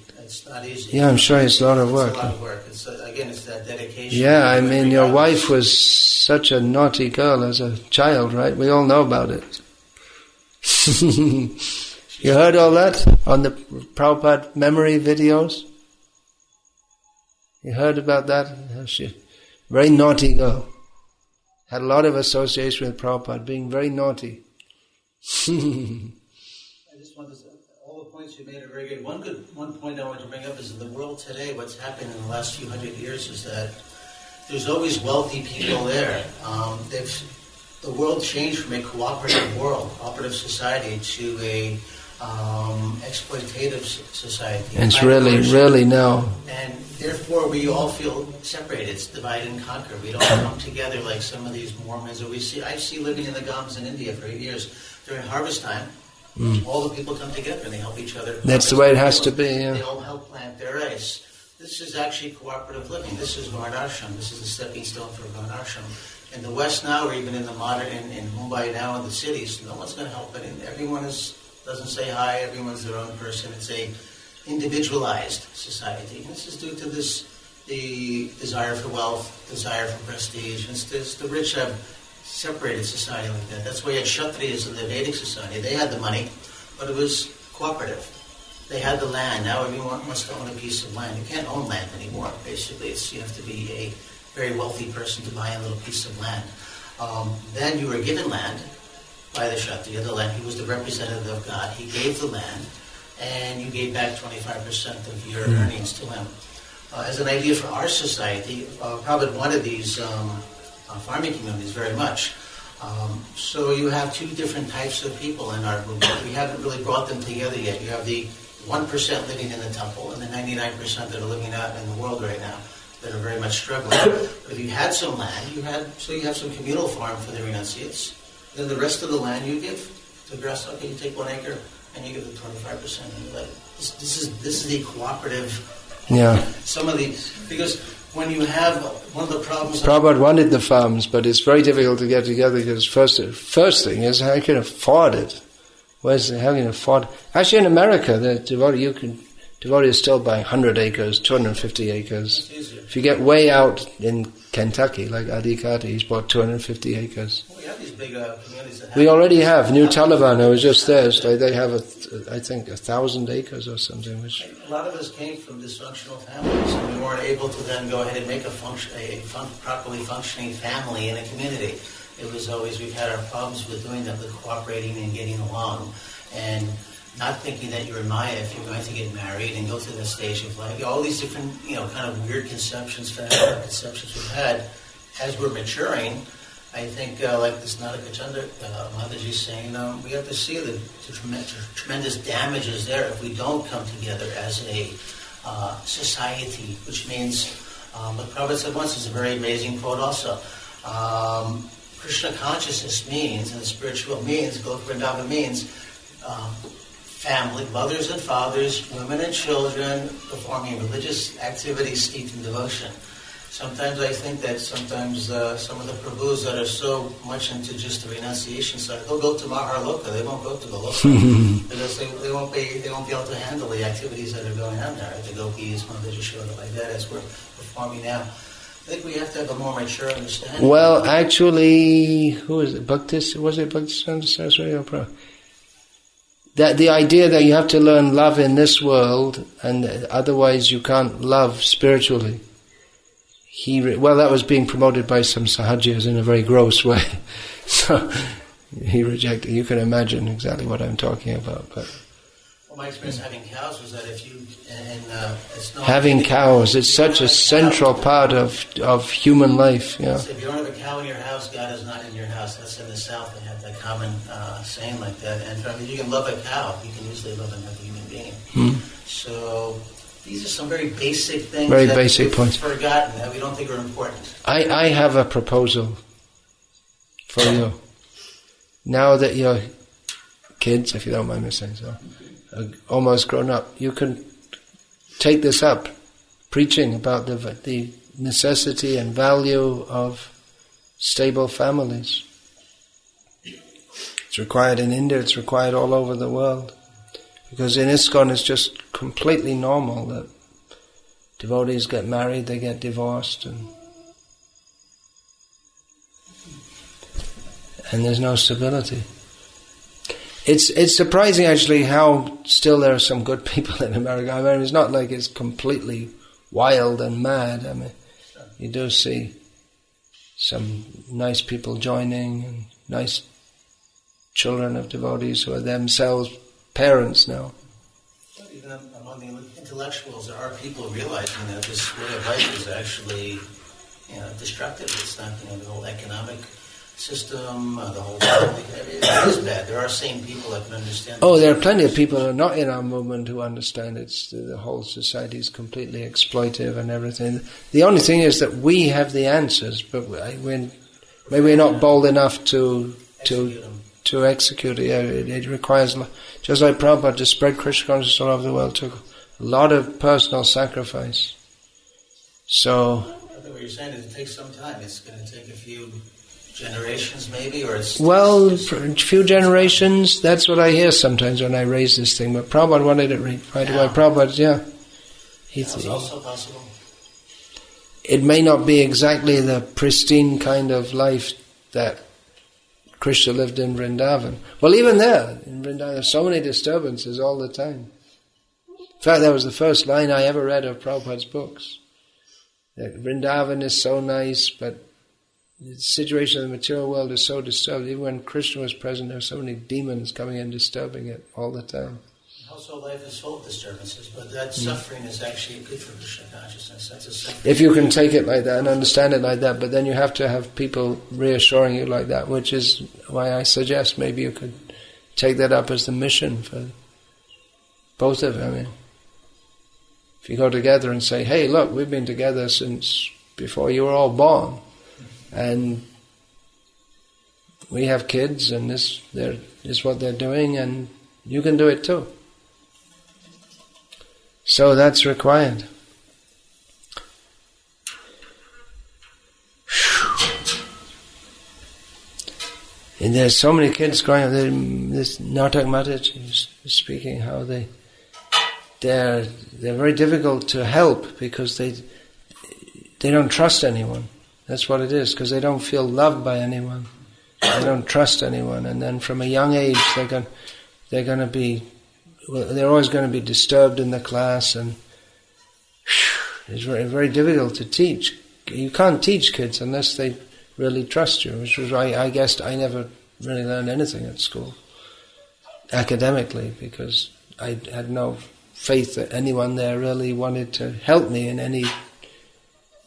Yeah, I'm sure it's a lot of work. It's a lot of work. It's that dedication. Yeah, your wife was such a naughty girl as a child, right? We all know about it. You heard all that on the Prabhupada memory videos? You heard about that? She, very naughty girl. Had a lot of association with Prabhupada, being very naughty. I just want to say, all the points you made are very good. One point I want to bring up is in the world today, what's happened in the last few hundred years is that there's always wealthy people there. The world changed from a cooperative society, to a exploitative society. And it's really now. And therefore we all feel separated. It's divide and conquer. We don't come together like some of these Mormons that I see living in the Gams in India for 8 years. During harvest time, all the people come together and they help each other. That's the way it has to be, yeah. They all help plant their rice. This is actually cooperative living. This is Varnasrama. This is the stepping stone for Varnasrama. In the West now, or even in the modern, in Mumbai now, in the cities, no one's going to help it. And everyone doesn't say hi, everyone's their own person. It's a individualized society. And this is due to the desire for wealth, desire for prestige. And the rich have separated society like that. That's why you had Kshatriyas in the Vedic society. They had the money, but it was cooperative. They had the land. Now everyone wants to own a piece of land. You can't own land anymore, basically. You have to be a very wealthy person to buy a little piece of land. Then you were given land by the Kshatriya, the land. He was the representative of God. He gave the land, and you gave back 25% of your earnings to him. As an idea for our society, Prabhupada wanted these farming communities very much. So you have two different types of people in our movement. We haven't really brought them together yet. You have the 1% living in the temple and the 99% that are living out in the world right now that are very much struggling. But if you had some land, you have some communal farm for the renunciates. Then the rest of the land you give to the rest. Okay, you take 1 acre and you give them 25%. And you're like, this is the cooperative. Yeah. Because when you have one of the problems. Prabhupada wanted the farms, but it's very difficult to get together because first thing is how you can afford it. How can you afford? Actually, in America, the devotee Devotees still buy 100 acres, 250 acres. It's easier. If you get way out in Kentucky, like Adhikati, he's bought 250 acres. Well, we have these big communities that have... We already have. New Taliban, I was just there. So they have, I think, 1,000 acres or something. Which A lot of us came from dysfunctional families, and we weren't able to then go ahead and make a properly functioning family in a community. It was always, we've had our problems with doing that, with cooperating and getting along, and not thinking that you're Maya if you're going to get married and go through the stage of life. All these different, kind of weird conceptions, family conceptions we've had as we're maturing. I think, like this Nadakachanda Mataji saying, we have to see the tremendous damages there if we don't come together as a society, which means, what Prabhupada said once is a very amazing quote also. Krishna consciousness means, and the spiritual means, Golok Vrindavan means, family, mothers and fathers, women and children, performing religious activities steeped in devotion. Sometimes I think that some of the Prabhus that are so much into just the renunciation side, they'll go to Maharloka, they won't go to Goloka. Because they won't be able to handle the activities that are going on there, the gopis, Mother Yashoda, like that, as we're performing now. I think we have to have a more mature understanding. Well, actually, who is it? Bhakti? Was it Bhakti Saraswati or Prabhupada? That the idea that you have to learn love in this world, and otherwise you can't love spiritually. That was being promoted by some sahajas in a very gross way. So he rejected. You can imagine exactly what I'm talking about. But my experience having cows was that if you it's not having cows, it's such a central part of human life. Yeah. So if you don't have a cow in your house, God is not in your house. That's in the South. They have that common saying like that. And you can love a cow. You can usually love another human being. So these are some very basic things. Very basic points. Forgotten that we don't think are important. I have a proposal for you. Now that your kids, if you don't mind me saying so, are almost grown up, you can take this up, preaching about the necessity and value of stable families. It's required in India, it's required all over the world. Because in ISKCON it's just completely normal that devotees get married, they get divorced, and there's no stability. It's surprising actually how still there are some good people in America. I mean, it's not like it's completely wild and mad. I mean, you do see some nice people joining and nice children of devotees who are themselves parents now. Even among the intellectuals, there are people realizing that this way of life is actually, destructive. It's not, the whole economic system, the whole family. It is bad. There are sane people that can understand. Oh, there are plenty of people who are not in our movement who understand it's the whole society is completely exploitive and everything. The only thing is that we have the answers, but maybe we're not bold enough to execute it. It requires, just like Prabhupada, to spread Krishna consciousness all over the world, took a lot of personal sacrifice. So, I think what you're saying is it takes some time. It's going to take a few generations, maybe, or it's a few generations. That's what I hear sometimes when I raise this thing. But Prabhupada wanted it right away. Prabhupada, It's also possible. It may not be exactly the pristine kind of life that Krishna lived in Vrindavan. Well, even there, in Vrindavan, there's so many disturbances all the time. In fact, that was the first line I ever read of Prabhupada's books. That Vrindavan is so nice, but the situation of the material world is so disturbed. Even when Krishna was present, there were so many demons coming and disturbing it all the time. Household life is full of disturbances, but that suffering is actually good for Krishna consciousness. That's a suffering. If you can take it like that and understand it like that, but then you have to have people reassuring you like that, which is why I suggest maybe you could take that up as the mission for both of them. I mean, if you go together and say, hey, look, we've been together since before you were all born, and we have kids, and this is what they're doing, and you can do it too. So that's required. And there's so many kids growing up. This Natak Mataji is speaking how they they're very difficult to help because they don't trust anyone. That's what it is, because they don't feel loved by anyone. They don't trust anyone, and then from a young age they're always going to be disturbed in the class, and it's very, very difficult to teach. You can't teach kids unless they really trust you, which was why I guess I never really learned anything at school, academically, because I had no faith that anyone there really wanted to help me in any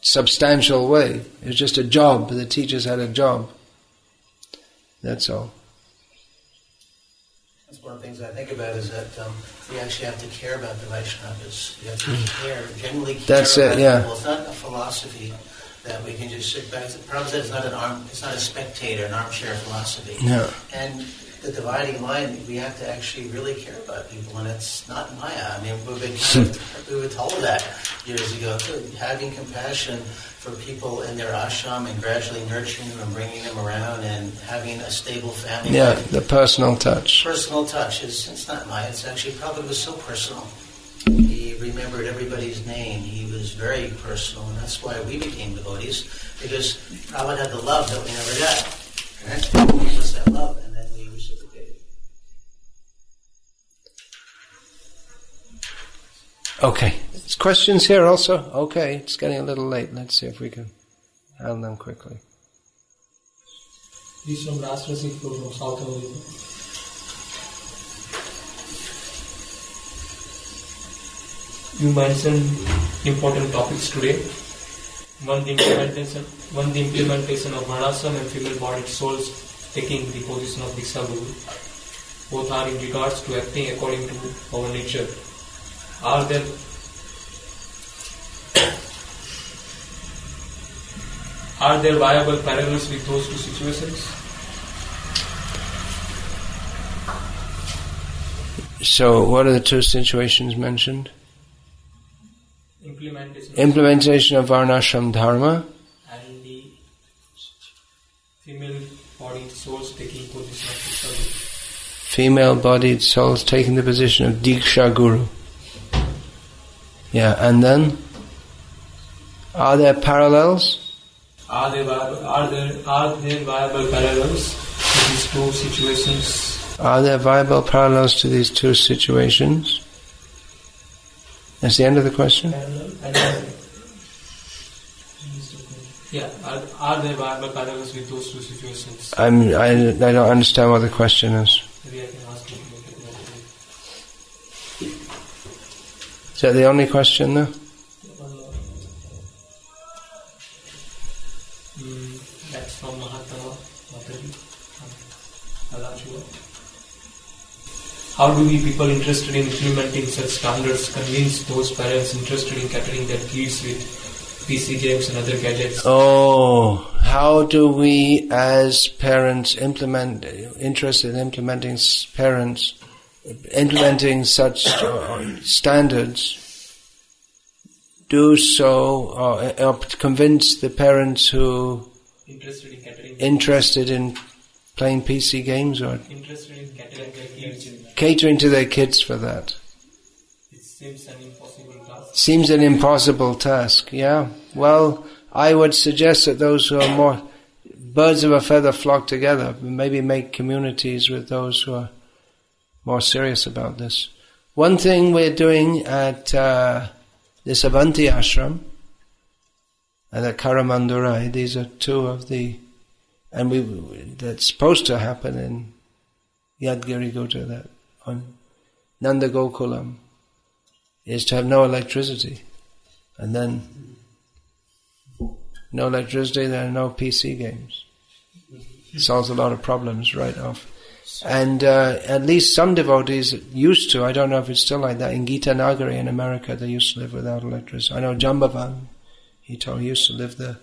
substantial way. It was just a job. The teachers had a job. That's all. That's one of the things I think about is that we actually have to care about the Vaishnavas. We have to care, genuinely care That's about it, yeah. people. It's not a philosophy that we can just sit back. The problem is that it's not a spectator, an armchair philosophy. No. And the dividing line, we have to actually really care about people, and it's not Maya. I mean, we were told that years ago. Having compassion for people in their ashram and gradually nurturing them and bringing them around and having a stable family. Yeah, life. the personal touch. Personal touch it's not Maya. It's actually probably was so personal. He remembered everybody's name. He was very personal, and that's why we became devotees, because Prabhupada had the love that we never got. Right? He gave us that love, and then we reciprocated. Okay. There's questions here also? Okay, it's getting a little late. Let's see if we can handle them quickly. This from Rasrasi from South America. You mentioned important topics today. One, the implementation of Varnasrama and female-bodied souls taking the position of Diksha Guru. Both are in regards to acting according to our nature. Are there viable parallels with those two situations? So, what are the two situations mentioned? Implementation of Varnashram Dharma and the female-bodied souls taking position of Diksha Guru. Female-bodied souls taking the position of Diksha Guru. Yeah, and then? Are there parallels? Are there viable parallels to these two situations? Are there viable parallels to these two situations? That's the end of the question? Yeah, are there viable parallels with those two situations? I don't understand what the question is. Maybe I can ask you to make it more clear. Is that the only question though? That's from Mahatma Mataji. How do we people interested in implementing such standards convince those parents interested in catering their kids with PC games and other gadgets? Oh, how do we as parents interested in implementing such standards, do so or convince the parents who interested in playing PC games or interested in catering to their kids for that? It seems an impossible task. Seems an impossible task, yeah. Well, I would suggest that those who are more birds of a feather flock together, maybe make communities with those who are more serious about this. One thing we're doing at this Avanti ashram and at Karamandurai, these are two of the, and that's supposed to happen in Yadgiri Gota, that on Nanda Gokulam, is to have no electricity. And then no electricity, there are no PC games. It solves a lot of problems right off. And at least some devotees used to, I don't know if it's still like that, in Gita Nagari in America, they used to live without electricity. I know Jambavan, he used to live there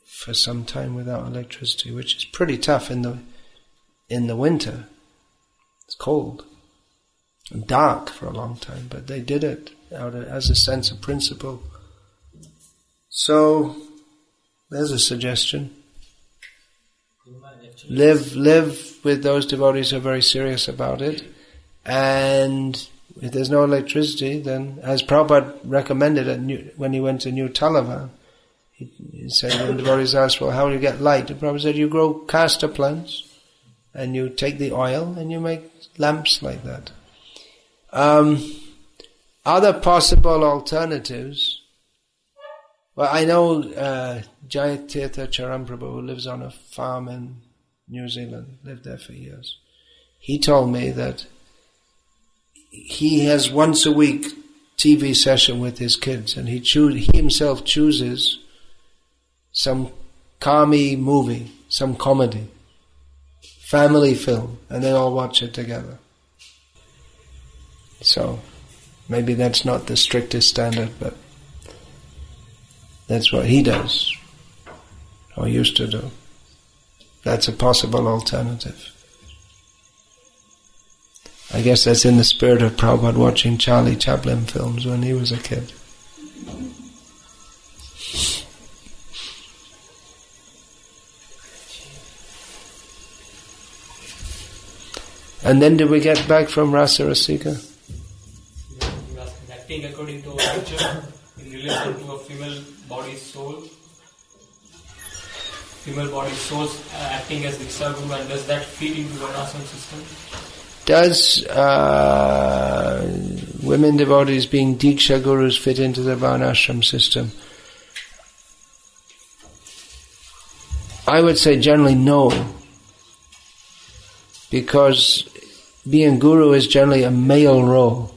for some time without electricity, which is pretty tough in the winter. It's cold and dark for a long time, but they did it as a sense of principle. So, there's a suggestion. Live with those devotees who are very serious about it, and if there's no electricity, then, as Prabhupada recommended when he went to New Talavan, he said, when the devotees asked, well, how do you get light? The Prabhupada said, you grow castor plants, and you take the oil, and you make lamps like that. Other possible alternatives, well, I know Jayatirtha Charanprabhu, who lives on a farm in New Zealand, lived there for years. He told me that he has once a week TV session with his kids, and he himself chooses some kami movie, some comedy, family film, and they all watch it together. So, maybe that's not the strictest standard, but that's what he does, or used to do. That's a possible alternative. I guess that's in the spirit of Prabhupada watching Charlie Chaplin films when he was a kid. And then did we get back from Rasa Rasika? Acting according to our nature in relation to a female body soul. Female body souls acting as Diksha Guru, and does that fit into Varnasrama system? Does women devotees being Diksha Gurus fit into the Varnashram system? I would say generally no, because being Guru is generally a male role,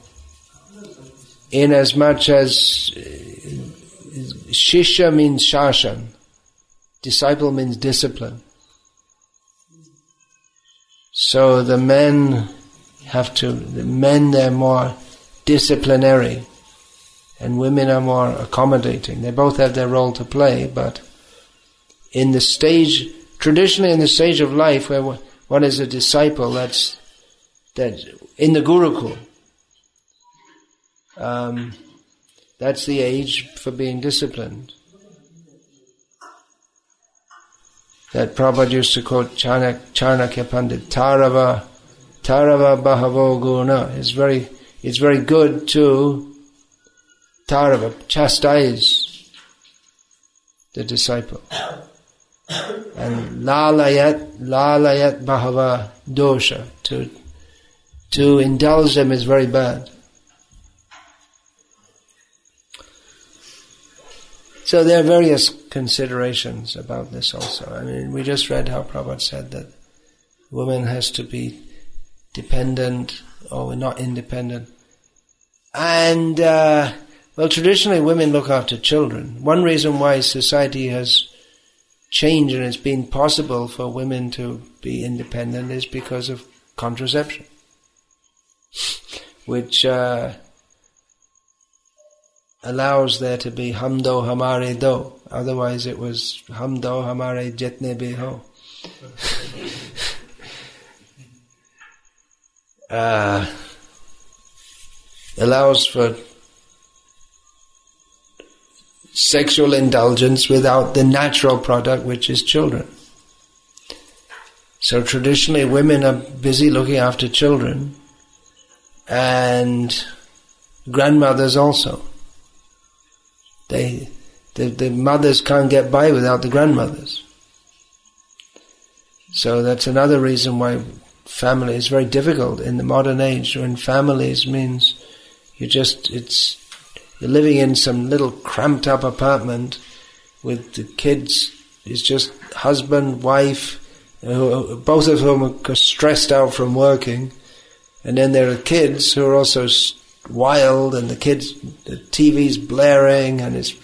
in as much as Shishya means Shashan, disciple means discipline. So the men they're more disciplinary, and women are more accommodating. They both have their role to play, but traditionally in the stage of life where one is a disciple, that's in the Gurukul, that's the age for being disciplined. That Prabhupada used to quote Chanakya Pandit, Tarava Bahavo Guna. It's very good to Tarava, chastise the disciple. And Lalayat Bahava Dosha, to indulge them is very bad. So there are various considerations about this also. I mean, we just read how Prabhupada said that woman has to be dependent or not independent. And, traditionally women look after children. One reason why society has changed and it's been possible for women to be independent is because of contraception, which allows there to be hum do hamare do. Otherwise it was hum do hamare jitne bhi ho. Allows for sexual indulgence without the natural product, which is children. So traditionally women are busy looking after children, and grandmothers also. The mothers can't get by without the grandmothers. So that's another reason why family is very difficult in the modern age, when families means you're living in some little cramped up apartment with the kids. It's just husband, wife, both of whom are stressed out from working, and then there are kids who are also wild, and the TV's blaring, and it's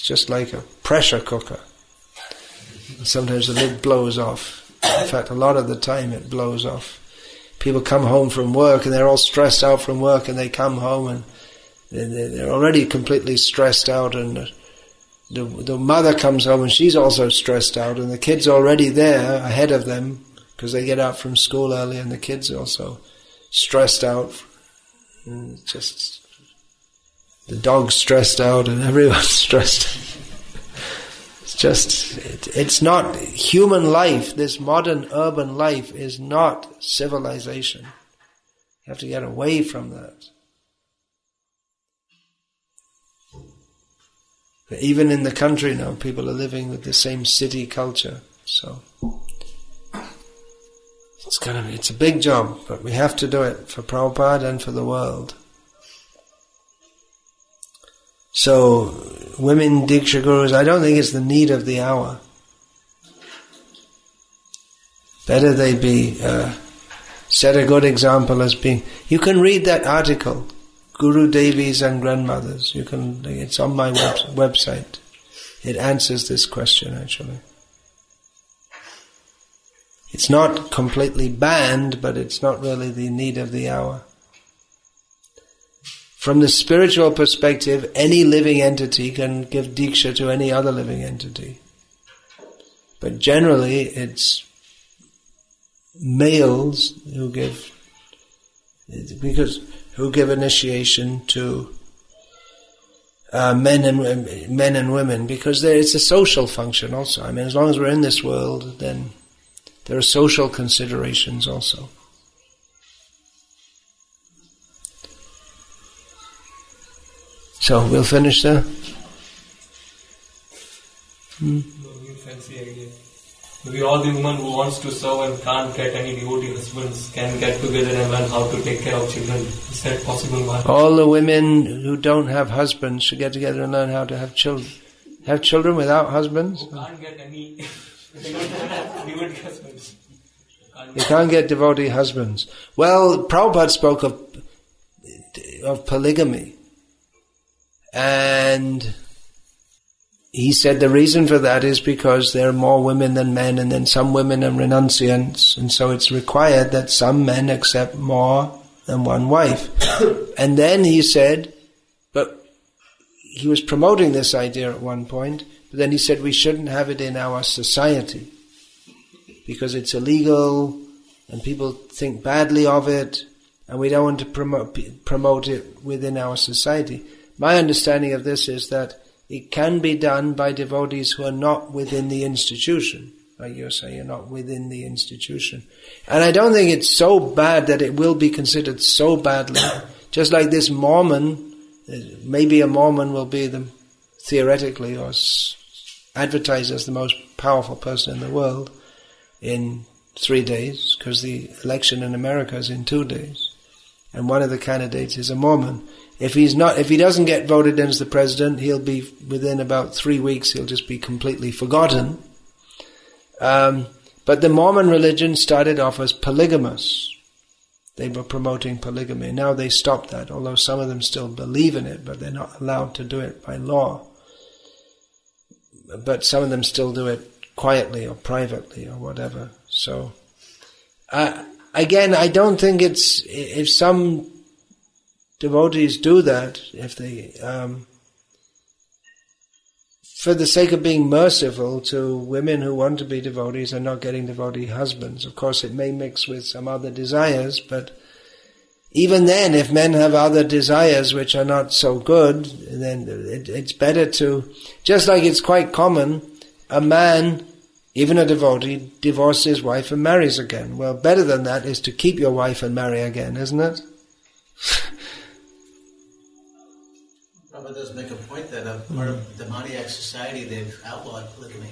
just like a pressure cooker. Sometimes the lid blows off. In fact, a lot of the time it blows off. People come home from work and they're all stressed out from work, and they come home and they're already completely stressed out, and the mother comes home and she's also stressed out, and the kid's already there ahead of them because they get out from school early, and the kid's also stressed out. And just the dog's stressed out and everyone's stressed. It's not human life. This modern urban life is not civilization. You have to get away from that. Even in the country now, people are living with the same city culture. So it's a big job, but we have to do it for Prabhupada and for the world. So, women Diksha Gurus, I don't think it's the need of the hour. Better they be, set a good example as being, you can read that article, Guru Devis and Grandmothers, it's on my website. It answers this question actually. It's not completely banned, but it's not really the need of the hour. From the spiritual perspective, any living entity can give Diksha to any other living entity. But generally, it's males who give initiation to men and women, because it's a social function also. I mean, as long as we're in this world, then there are social considerations also. So we'll finish there. Fancy idea. Maybe all the women who wants to serve and can't get any devotee husbands can get together and learn how to take care of children. Is that possible? All the women who don't have husbands should get together and learn how to have children. Have children without husbands? Who can't get any devotee husbands. You can't get devotee husbands. Well, Prabhupada spoke of polygamy. And he said the reason for that is because there are more women than men, and then some women are renunciants, and so it's required that some men accept more than one wife. And then he said, but he was promoting this idea at one point, but then he said we shouldn't have it in our society because it's illegal and people think badly of it, and we don't want to promote it within our society. My understanding of this is that it can be done by devotees who are not within the institution. Like you're saying, you're not within the institution. And I don't think it's so bad that it will be considered so badly. Just like this Mormon, maybe a Mormon will be theoretically or advertised as the most powerful person in the world in 3 days, because the election in America is in 2 days. And one of the candidates is a Mormon. If he doesn't get voted in as the president, he'll be, within about 3 weeks, he'll just be completely forgotten. But the Mormon religion started off as polygamous. They were promoting polygamy. Now they stopped that, although some of them still believe in it, but they're not allowed to do it by law. But some of them still do it quietly or privately or whatever. So, again, I don't think if some devotees do that, if they, for the sake of being merciful to women who want to be devotees and not getting devotee husbands. Of course, it may mix with some other desires, but even then, if men have other desires which are not so good, then it's better to, just like it's quite common, a man, even a devotee, divorces his wife and marries again. Well, better than that is to keep your wife and marry again, isn't it? Prabhupada does make a point that part of demoniac society, they've outlawed polygamy.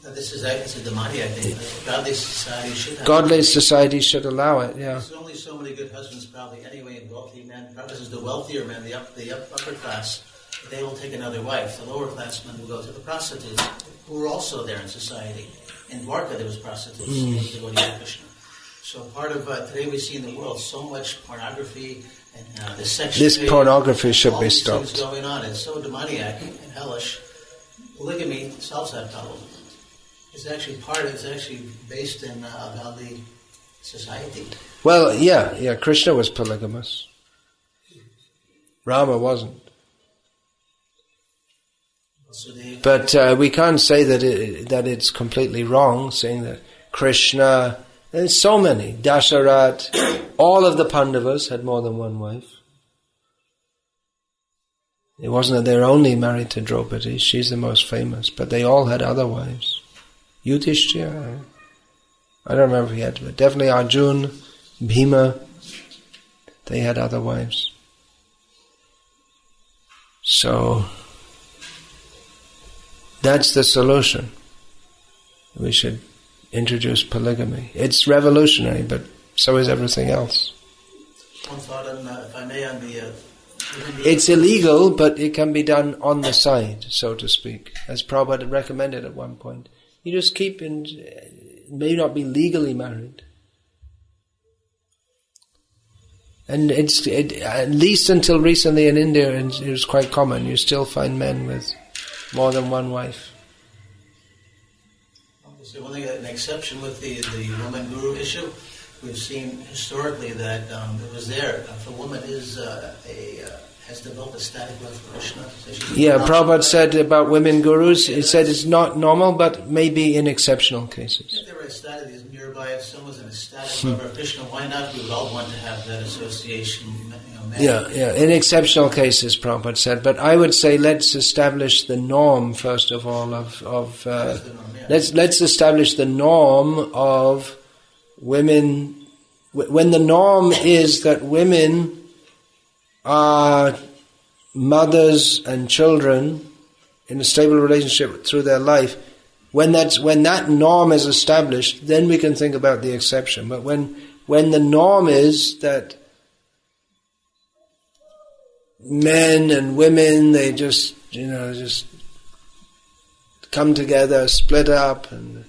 Now, it's a demoniac thing. Godly society should have Godly society should allow it, yeah. There's only so many good husbands probably anyway, and wealthy men. Prabhupada says the wealthier men, the upper class, they will take another wife. The lower class men will go to the prostitutes, who were also there in society. In Dwarka there was prostitutes, devotee of Krishna. So part of today we see in the world so much pornography and this pornography should be stopped. All these things going on. It's so demoniac and hellish. Polygamy solves that problem. It's actually based in a godly society. Well, yeah, Krishna was polygamous. Rama wasn't. But we can't say that it's completely wrong, saying that Krishna, there's so many, Dasharat, all of the Pandavas had more than one wife. It wasn't that they're only married to Draupadi, she's the most famous, but they all had other wives. Yudhishthira, I don't remember if he had, but definitely Arjun, Bhima, they had other wives. So, That's the solution. We should introduce polygamy. It's revolutionary, but so is everything else. One thought on, if I may, on the... It's illegal, but it can be done on the side, so to speak, as Prabhupada recommended at one point. You just keep in, may not be legally married. And at least until recently in India, it was quite common. You still find men with more than one wife. So one thing, an exception with the woman guru issue, we've seen historically that it was there. If a woman has developed a static love for Krishna. Yeah, Prabhupada said about women gurus, he said it's not normal, but maybe in exceptional cases. If they were ecstatic, is nearby, if someone's an ecstatic lover of Krishna, why not? We would all want to have that association. Yeah, in exceptional cases, Prabhupada said. But I would say let's establish the norm, first of all, let's establish the norm of women. When the norm is that women are mothers and children in a stable relationship through their life, when that norm is established, then we can think about the exception. But when the norm is that men and women, they just come together, split up, and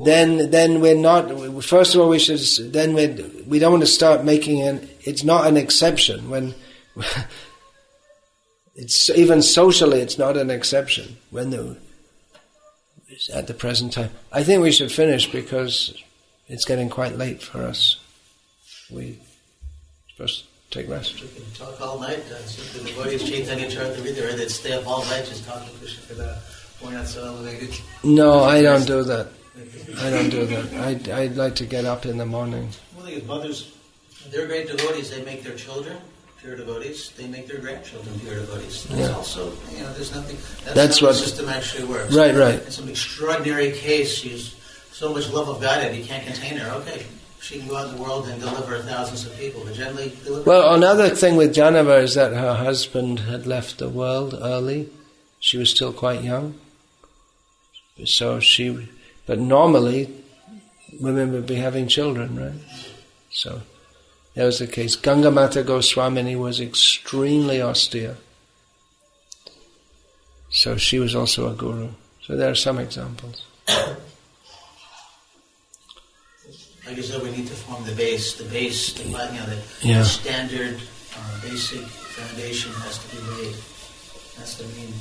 then we're not. First of all, we don't want to start making it's not an exception when it's even socially it's not an exception at the present time. I think we should finish because it's getting quite late for us. We first take rest. We can talk all night. The devotees Chaitanya Charitamrita, they'd stay up all night just talking to Krishna for the point out so elevated. No, I don't do that. I'd like to get up in the morning. One thing is, mothers, they're great devotees. They make their children pure devotees. They make their grandchildren pure devotees. That's also, there's nothing. That's how the system actually works. Right. In some extraordinary case, she's so much love of Godhead, you can't contain her. Okay, she can go out in the world and deliver thousands of people. But generally, well, another thing with Janava is that her husband had left the world early. She was still quite young, but normally, women would be having children, right? So, that was the case. Gangamata Goswamini was extremely austere. So she was also a guru. So there are some examples. Like I said, we need to form the base, the standard, basic foundation has to be laid. That's the main...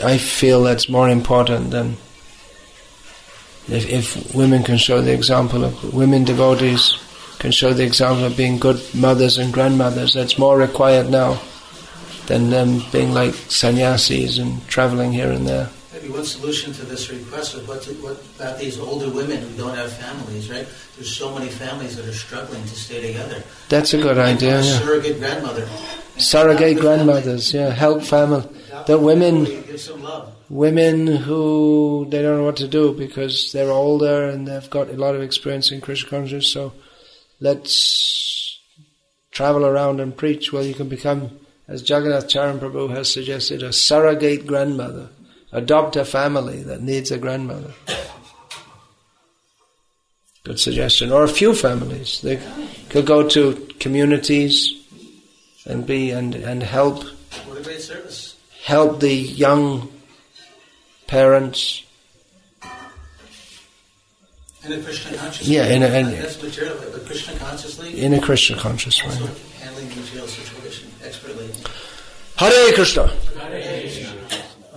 I feel that's more important than if women can show the example of women devotees can show the example of being good mothers and grandmothers. That's more required now than them being like sannyasis and traveling here and there. Maybe one solution to this request is what about these older women who don't have families, right? There's so many families that are struggling to stay together. That's a good idea. Surrogate grandmother. Surrogate grandmothers, help family. The women who they don't know what to do because they're older and they've got a lot of experience in Krishna consciousness, so let's travel around and preach. Well, you can become, as Jagannath Charan Prabhu has suggested, a surrogate grandmother. Adopt a family that needs a grandmother. Good suggestion. Or a few families. They could go to communities and help. What a great service. Help the young parents. In a Krishna conscious way. That's material, but Krishna consciously. In a Krishna conscious way. Also handling the material situation expertly. Hare Krishna. Hare Krishna.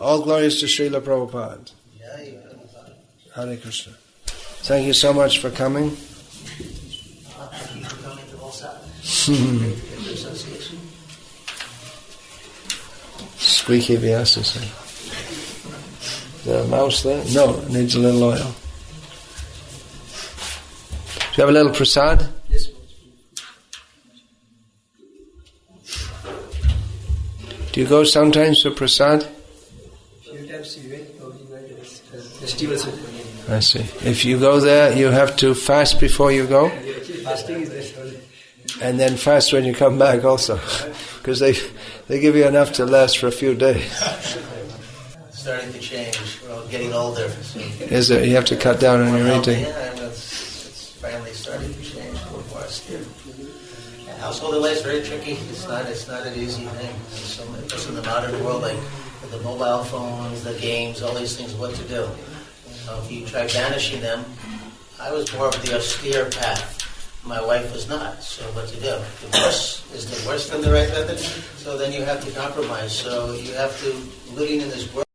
All glories to Srila Prabhupada. Hare Krishna. Thank you so much for coming. Thank you for coming to Valsad. Squeaky Vyasa. Is there a mouse there? No, it needs a little oil. Do you have a little prasad? Yes. Do you go sometimes for prasad? I see. If you go there, you have to fast before you go? And then fast when you come back also. Because they They give you enough to last for a few days. Starting to change. We're all getting older. So. Is it? You have to cut down on your eating. Yeah, it's finally starting to change a little more austere. Household life is very tricky. It's not an easy thing. So because in the modern world, like with the mobile phones, the games, all these things, what to do? If you try banishing them, I was more of the austere path. My wife was not. So what to do? Is divorce then the right method? So then you have to compromise. So you have to, living in this world.